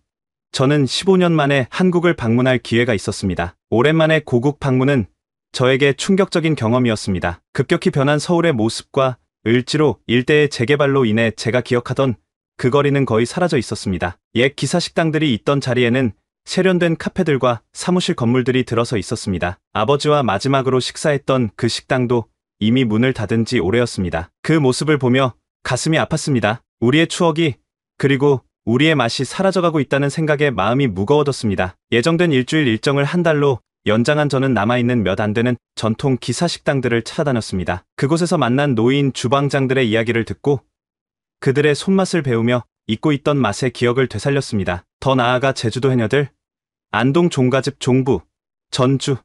S2: 저는 15년 만에 한국을 방문할 기회가 있었습니다. 오랜만에 고국 방문은 저에게 충격적인 경험이었습니다. 급격히 변한 서울의 모습과 을지로 일대의 재개발로 인해 제가 기억하던 그 거리는 거의 사라져 있었습니다. 옛 기사식당들이 있던 자리에는 세련된 카페들과 사무실 건물들이 들어서 있었습니다. 아버지와 마지막으로 식사했던 그 식당도 이미 문을 닫은 지 오래였습니다. 그 모습을 보며 가슴이 아팠습니다. 우리의 추억이, 그리고 우리의 맛이 사라져가고 있다는 생각에 마음이 무거워졌습니다. 예정된 일주일 일정을 한 달로 연장한 저는 남아있는 몇 안 되는 전통 기사 식당들을 찾아다녔습니다. 그곳에서 만난 노인 주방장들의 이야기를 듣고 그들의 손맛을 배우며 잊고 있던 맛의 기억을 되살렸습니다. 더 나아가 제주도 해녀들, 안동 종가집 종부, 전주,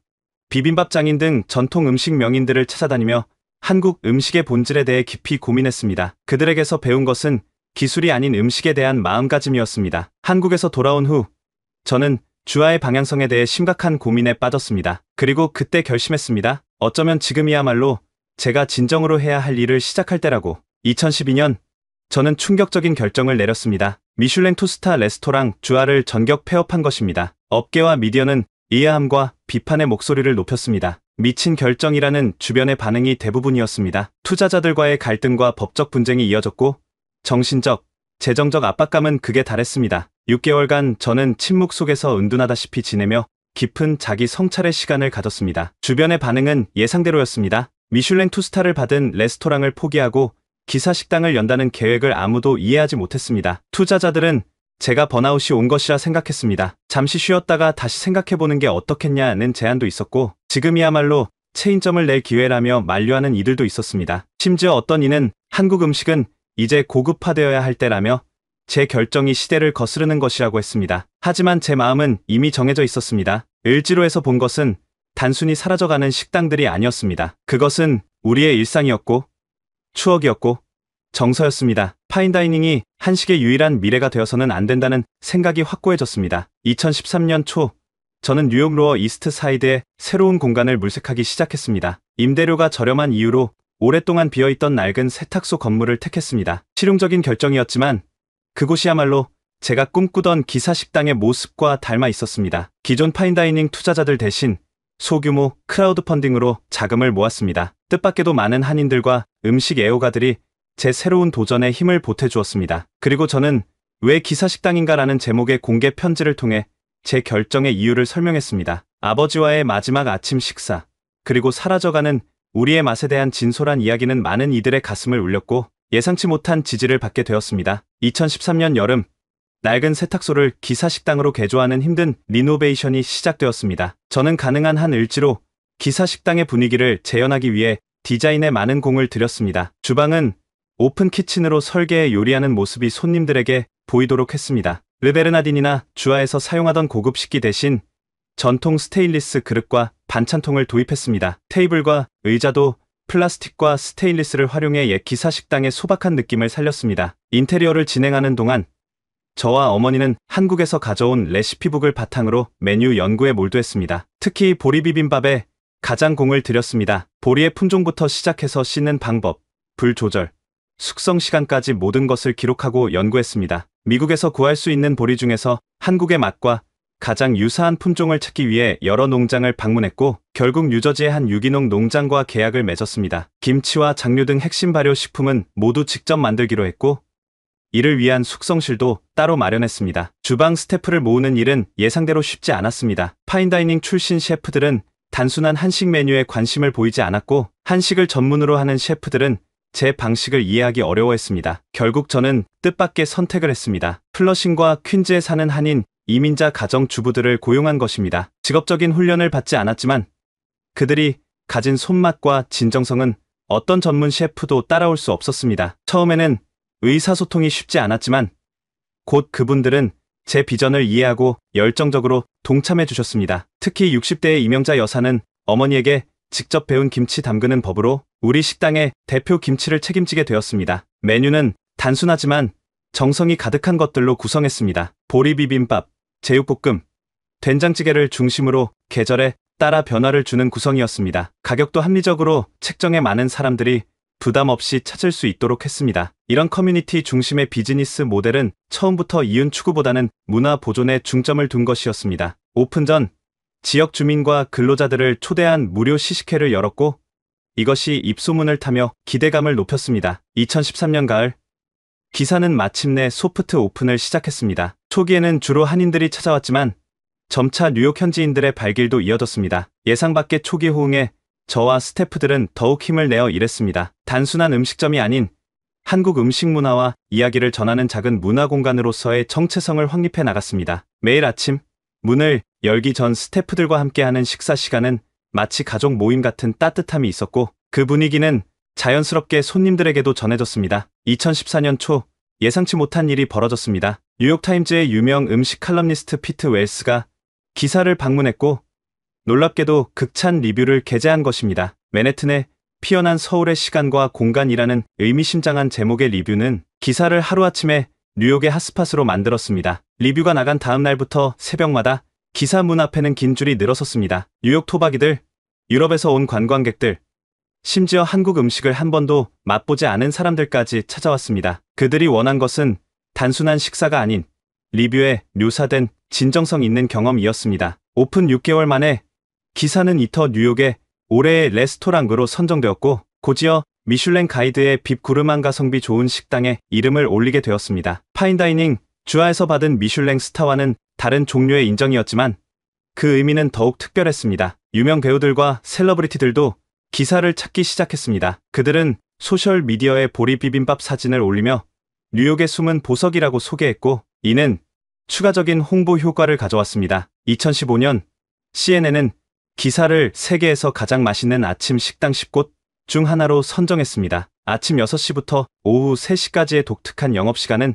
S2: 비빔밥 장인 등 전통 음식 명인들을 찾아다니며 한국 음식의 본질에 대해 깊이 고민했습니다. 그들에게서 배운 것은 기술이 아닌 음식에 대한 마음가짐이었습니다. 한국에서 돌아온 후 저는 주아의 방향성에 대해 심각한 고민에 빠졌습니다. 그리고 그때 결심했습니다. 어쩌면 지금이야말로 제가 진정으로 해야 할 일을 시작할 때라고. 2012년 저는 충격적인 결정을 내렸습니다. 미슐랭 투스타 레스토랑 주아를 전격 폐업한 것입니다. 업계와 미디어는 이해함과 비판의 목소리를 높였습니다. 미친 결정이라는 주변의 반응이 대부분이었습니다. 투자자들과의 갈등과 법적 분쟁이 이어졌고 정신적, 재정적 압박감은 극에 달했습니다. 6개월간 저는 침묵 속에서 은둔하다시피 지내며 깊은 자기 성찰의 시간을 가졌습니다. 주변의 반응은 예상대로였습니다. 미슐랭 투스타를 받은 레스토랑을 포기하고 기사 식당을 연다는 계획을 아무도 이해하지 못했습니다. 투자자들은 제가 번아웃이 온 것이라 생각했습니다. 잠시 쉬었다가 다시 생각해보는 게 어떻겠냐는 제안도 있었고 지금이야말로 체인점을 낼 기회라며 만류하는 이들도 있었습니다. 심지어 어떤 이는 한국 음식은 이제 고급화되어야 할 때라며 제 결정이 시대를 거스르는 것이라고 했습니다. 하지만 제 마음은 이미 정해져 있었습니다. 을지로에서 본 것은 단순히 사라져가는 식당들이 아니었습니다. 그것은 우리의 일상이었고 추억이었고 정서였습니다. 파인다이닝이 한식의 유일한 미래가 되어서는 안 된다는 생각이 확고해졌습니다. 2013년 초 저는 뉴욕 로어 이스트 사이드에 새로운 공간을 물색하기 시작했습니다. 임대료가 저렴한 이유로 오랫동안 비어있던 낡은 세탁소 건물을 택했습니다. 실용적인 결정이었지만 그곳이야말로 제가 꿈꾸던 기사 식당의 모습과 닮아 있었습니다. 기존 파인다이닝 투자자들 대신 소규모 크라우드 펀딩으로 자금을 모았습니다. 뜻밖에도 많은 한인들과 음식 애호가들이 제 새로운 도전에 힘을 보태주었습니다. 그리고 저는 왜 기사 식당인가라는 제목의 공개 편지를 통해 제 결정의 이유를 설명했습니다. 아버지와의 마지막 아침 식사, 그리고 사라져가는 우리의 맛에 대한 진솔한 이야기는 많은 이들의 가슴을 울렸고 예상치 못한 지지를 받게 되었습니다. 2013년 여름, 낡은 세탁소를 기사 식당으로 개조하는 힘든 리노베이션이 시작되었습니다. 저는 가능한 한 을지로 기사 식당의 분위기를 재현하기 위해 디자인에 많은 공을 들였습니다. 주방은 오픈 키친으로 설계해 요리하는 모습이 손님들에게 보이도록 했습니다. 르베르나딘이나 주아에서 사용하던 고급 식기 대신 전통 스테인리스 그릇과 반찬통을 도입했습니다. 테이블과 의자도 플라스틱과 스테인리스를 활용해 옛 기사 식당의 소박한 느낌을 살렸습니다. 인테리어를 진행하는 동안 저와 어머니는 한국에서 가져온 레시피북을 바탕으로 메뉴 연구에 몰두했습니다. 특히 보리 비빔밥에 가장 공을 들였습니다. 보리의 품종부터 시작해서 씻는 방법, 불 조절, 숙성 시간까지 모든 것을 기록하고 연구했습니다. 미국에서 구할 수 있는 보리 중에서 한국의 맛과 가장 유사한 품종을 찾기 위해 여러 농장을 방문했고 결국 뉴저지의 한 유기농 농장과 계약을 맺었습니다. 김치와 장류 등 핵심 발효 식품은 모두 직접 만들기로 했고 이를 위한 숙성실도 따로 마련했습니다. 주방 스태프를 모으는 일은 예상대로 쉽지 않았습니다. 파인다이닝 출신 셰프들은 단순한 한식 메뉴에 관심을 보이지 않았고 한식을 전문으로 하는 셰프들은 제 방식을 이해하기 어려워했습니다. 결국 저는 뜻밖의 선택을 했습니다. 플러싱과 퀸즈에 사는 한인 이민자 가정주부들을 고용한 것입니다. 직업적인 훈련을 받지 않았지만 그들이 가진 손맛과 진정성은 어떤 전문 셰프도 따라올 수 없었습니다. 처음에는 의사소통이 쉽지 않았지만 곧 그분들은 제 비전을 이해하고 열정적으로 동참해 주셨습니다. 특히 60대의 이명자 여사는 어머니에게 직접 배운 김치 담그는 법으로 우리 식당의 대표 김치를 책임지게 되었습니다. 메뉴는 단순하지만 정성이 가득한 것들로 구성했습니다. 보리비빔밥, 제육볶음, 된장찌개를 중심으로 계절에 따라 변화를 주는 구성이었습니다. 가격도 합리적으로 책정해 많은 사람들이 부담 없이 찾을 수 있도록 했습니다. 이런 커뮤니티 중심의 비즈니스 모델은 처음부터 이윤 추구보다는 문화 보존에 중점을 둔 것이었습니다. 오픈 전 지역 주민과 근로자들을 초대한 무료 시식회를 열었고 이것이 입소문을 타며 기대감을 높였습니다. 2013년 가을, 기사는 마침내 소프트 오픈을 시작했습니다. 초기에는 주로 한인들이 찾아왔지만 점차 뉴욕 현지인들의 발길도 이어졌습니다. 예상 밖의 초기 호응에 저와 스태프들은 더욱 힘을 내어 일했습니다. 단순한 음식점이 아닌 한국 음식 문화와 이야기를 전하는 작은 문화 공간으로서의 정체성을 확립해 나갔습니다. 매일 아침 문을 열기 전 스태프들과 함께하는 식사 시간은 마치 가족 모임 같은 따뜻함이 있었고 그 분위기는 자연스럽게 손님들에게도 전해졌습니다. 2014년 초 예상치 못한 일이 벌어졌습니다. 뉴욕타임즈의 유명 음식 칼럼니스트 피트 웰스가 기사를 방문했고 놀랍게도 극찬 리뷰를 게재한 것입니다. 맨해튼의 피어난 서울의 시간과 공간이라는 의미심장한 제목의 리뷰는 기사를 하루아침에 뉴욕의 핫스팟으로 만들었습니다. 리뷰가 나간 다음 날부터 새벽마다 기사 문 앞에는 긴 줄이 늘어섰습니다. 뉴욕 토박이들, 유럽에서 온 관광객들, 심지어 한국 음식을 한 번도 맛보지 않은 사람들까지 찾아왔습니다. 그들이 원한 것은 단순한 식사가 아닌 리뷰에 묘사된 진정성 있는 경험이었습니다. 오픈 6개월 만에 기사는 이터 뉴욕의 올해의 레스토랑으로 선정되었고 곧이어 미슐랭 가이드의 빕 구르망 가성비 좋은 식당에 이름을 올리게 되었습니다. 파인다이닝 주하에서 받은 미슐랭 스타와는 다른 종류의 인정이었지만 그 의미는 더욱 특별했습니다. 유명 배우들과 셀러브리티들도 기사를 찾기 시작했습니다. 그들은 소셜미디어에 보리 비빔밥 사진을 올리며 뉴욕의 숨은 보석이라고 소개했고 이는 추가적인 홍보 효과를 가져왔습니다. 2015년 CNN은 기사를 세계에서 가장 맛있는 아침 식당 10곳 중 하나로 선정했습니다. 아침 6시부터 오후 3시까지의 독특한 영업시간은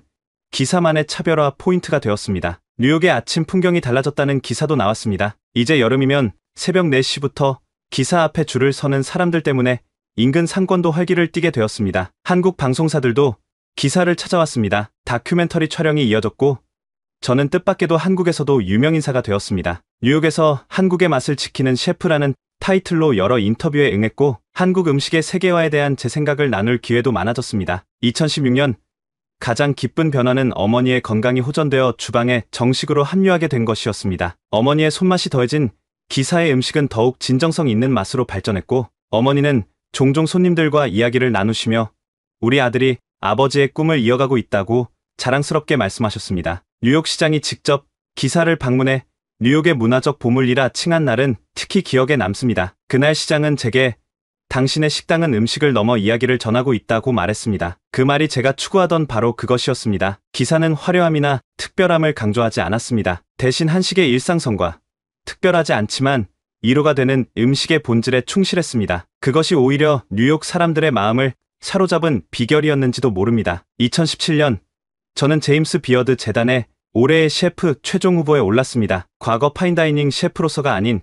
S2: 기사만의 차별화 포인트가 되었습니다. 뉴욕의 아침 풍경이 달라졌다는 기사도 나왔습니다. 이제 여름이면 새벽 4시부터 기사 앞에 줄을 서는 사람들 때문에 인근 상권도 활기를 띠게 되었습니다. 한국 방송사들도 기사를 찾아왔습니다. 다큐멘터리 촬영이 이어졌고 저는 뜻밖에도 한국에서도 유명인사가 되었습니다. 뉴욕에서 한국의 맛을 지키는 셰프라는 타이틀로 여러 인터뷰에 응했고 한국 음식의 세계화에 대한 제 생각을 나눌 기회도 많아졌습니다. 2016년 가장 기쁜 변화는 어머니의 건강이 호전되어 주방에 정식으로 합류하게 된 것이었습니다. 어머니의 손맛이 더해진 기사의 음식은 더욱 진정성 있는 맛으로 발전했고 어머니는 종종 손님들과 이야기를 나누시며 우리 아들이 아버지의 꿈을 이어가고 있다고 자랑스럽게 말씀하셨습니다. 뉴욕시장이 직접 기사를 방문해 뉴욕의 문화적 보물이라 칭한 날은 특히 기억에 남습니다. 그날 시장은 제게 당신의 식당은 음식을 넘어 이야기를 전하고 있다고 말했습니다. 그 말이 제가 추구하던 바로 그것이었습니다. 기사는 화려함이나 특별함을 강조하지 않았습니다. 대신 한식의 일상성과 특별하지 않지만 위로가 되는 음식의 본질에 충실했습니다. 그것이 오히려 뉴욕 사람들의 마음을 사로잡은 비결이었는지도 모릅니다. 2017년 저는 제임스 비어드 재단의 올해의 셰프 최종 후보에 올랐습니다. 과거 파인다이닝 셰프로서가 아닌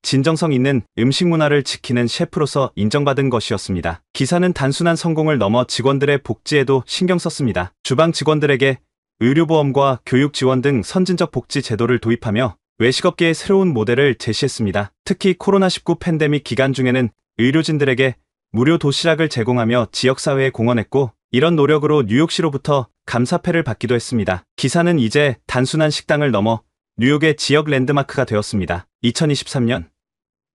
S2: 진정성 있는 음식 문화를 지키는 셰프로서 인정받은 것이었습니다. 기사는 단순한 성공을 넘어 직원들의 복지에도 신경 썼습니다. 주방 직원들에게 의료보험과 교육 지원 등 선진적 복지 제도를 도입하며 외식업계의 새로운 모델을 제시했습니다. 특히 코로나19 팬데믹 기간 중에는 의료진들에게 무료 도시락을 제공하며 지역사회에 공헌했고 이런 노력으로 뉴욕시로부터 감사패를 받기도 했습니다. 기사는 이제 단순한 식당을 넘어 뉴욕의 지역 랜드마크가 되었습니다. 2023년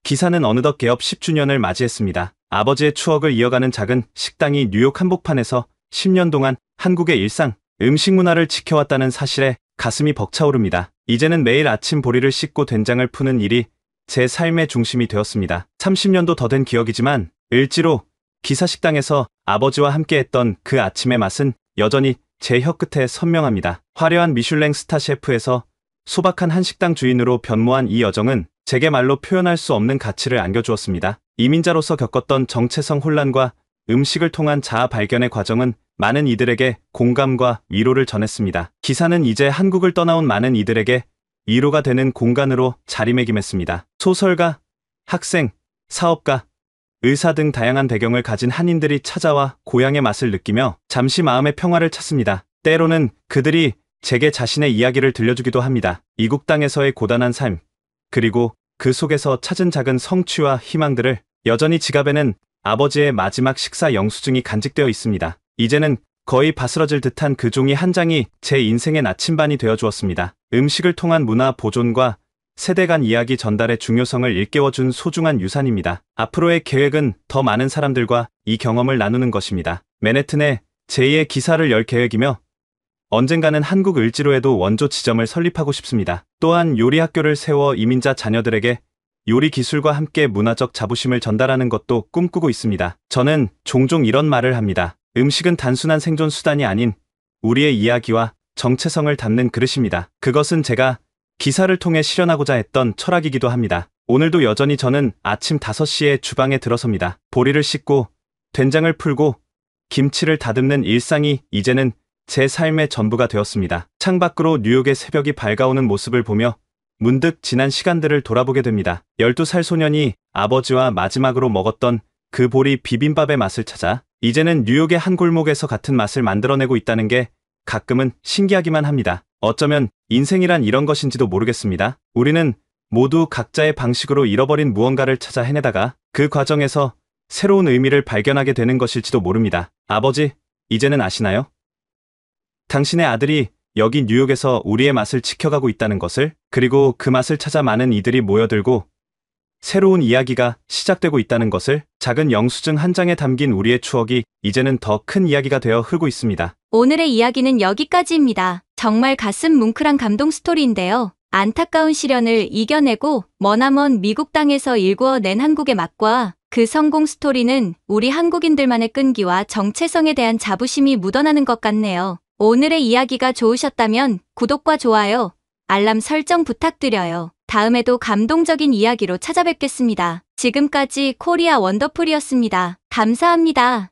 S2: 기사는 어느덧 개업 10주년을 맞이했습니다. 아버지의 추억을 이어가는 작은 식당이 뉴욕 한복판에서 10년 동안 한국의 일상, 음식 문화를 지켜왔다는 사실에 가슴이 벅차오릅니다. 이제는 매일 아침 보리를 씻고 된장을 푸는 일이 제 삶의 중심이 되었습니다. 30년도 더 된 기억이지만 을지로 기사 식당에서 아버지와 함께했던 그 아침의 맛은 여전히 제 혀끝에 선명합니다. 화려한 미슐랭 스타 셰프에서 소박한 한식당 주인으로 변모한 이 여정은 제게 말로 표현할 수 없는 가치를 안겨주었습니다. 이민자로서 겪었던 정체성 혼란과 음식을 통한 자아 발견의 과정은 많은 이들에게 공감과 위로를 전했습니다. 기사는 이제 한국을 떠나온 많은 이들에게 위로가 되는 공간으로 자리매김했습니다. 소설가, 학생, 사업가, 의사 등 다양한 배경을 가진 한인들이 찾아와 고향의 맛을 느끼며 잠시 마음의 평화를 찾습니다. 때로는 그들이 제게 자신의 이야기를 들려주기도 합니다. 이국 땅에서의 고단한 삶, 그리고 그 속에서 찾은 작은 성취와 희망들을 여전히 지갑에는 아버지의 마지막 식사 영수증이 간직되어 있습니다. 이제는 거의 바스러질 듯한 그 종이 한 장이 제 인생의 나침반이 되어주었습니다. 음식을 통한 문화 보존과 세대 간 이야기 전달의 중요성을 일깨워준 소중한 유산입니다. 앞으로의 계획은 더 많은 사람들과 이 경험을 나누는 것입니다. 맨해튼에 제2의 기사를 열 계획이며 언젠가는 한국 을지로에도 원조 지점을 설립하고 싶습니다. 또한 요리 학교를 세워 이민자 자녀들에게 요리 기술과 함께 문화적 자부심을 전달하는 것도 꿈꾸고 있습니다. 저는 종종 이런 말을 합니다. 음식은 단순한 생존 수단이 아닌 우리의 이야기와 정체성을 담는 그릇입니다. 그것은 제가 기사를 통해 실현하고자 했던 철학이기도 합니다. 오늘도 여전히 저는 아침 5시에 주방에 들어섭니다. 보리를 씻고 된장을 풀고 김치를 다듬는 일상이 이제는 제 삶의 전부가 되었습니다. 창밖으로 뉴욕의 새벽이 밝아오는 모습을 보며 문득 지난 시간들을 돌아보게 됩니다. 12살 소년이 아버지와 마지막으로 먹었던 그 보리 비빔밥의 맛을 찾아 이제는 뉴욕의 한 골목에서 같은 맛을 만들어내고 있다는 게 가끔은 신기하기만 합니다. 어쩌면 인생이란 이런 것인지도 모르겠습니다. 우리는 모두 각자의 방식으로 잃어버린 무언가를 찾아 헤매다가 그 과정에서 새로운 의미를 발견하게 되는 것일지도 모릅니다. 아버지, 이제는 아시나요? 당신의 아들이 여기 뉴욕에서 우리의 맛을 지켜가고 있다는 것을, 그리고 그 맛을 찾아 많은 이들이 모여들고 새로운 이야기가 시작되고 있다는 것을, 작은 영수증 한 장에 담긴 우리의 추억이 이제는 더 큰 이야기가 되어 흐르고 있습니다.
S1: 오늘의 이야기는 여기까지입니다. 정말 가슴 뭉클한 감동 스토리인데요. 안타까운 시련을 이겨내고 머나먼 미국 땅에서 일구어낸 한국의 맛과 그 성공 스토리는 우리 한국인들만의 끈기와 정체성에 대한 자부심이 묻어나는 것 같네요. 오늘의 이야기가 좋으셨다면 구독과 좋아요, 알람 설정 부탁드려요. 다음에도 감동적인 이야기로 찾아뵙겠습니다. 지금까지 코리아 원더풀이었습니다. 감사합니다.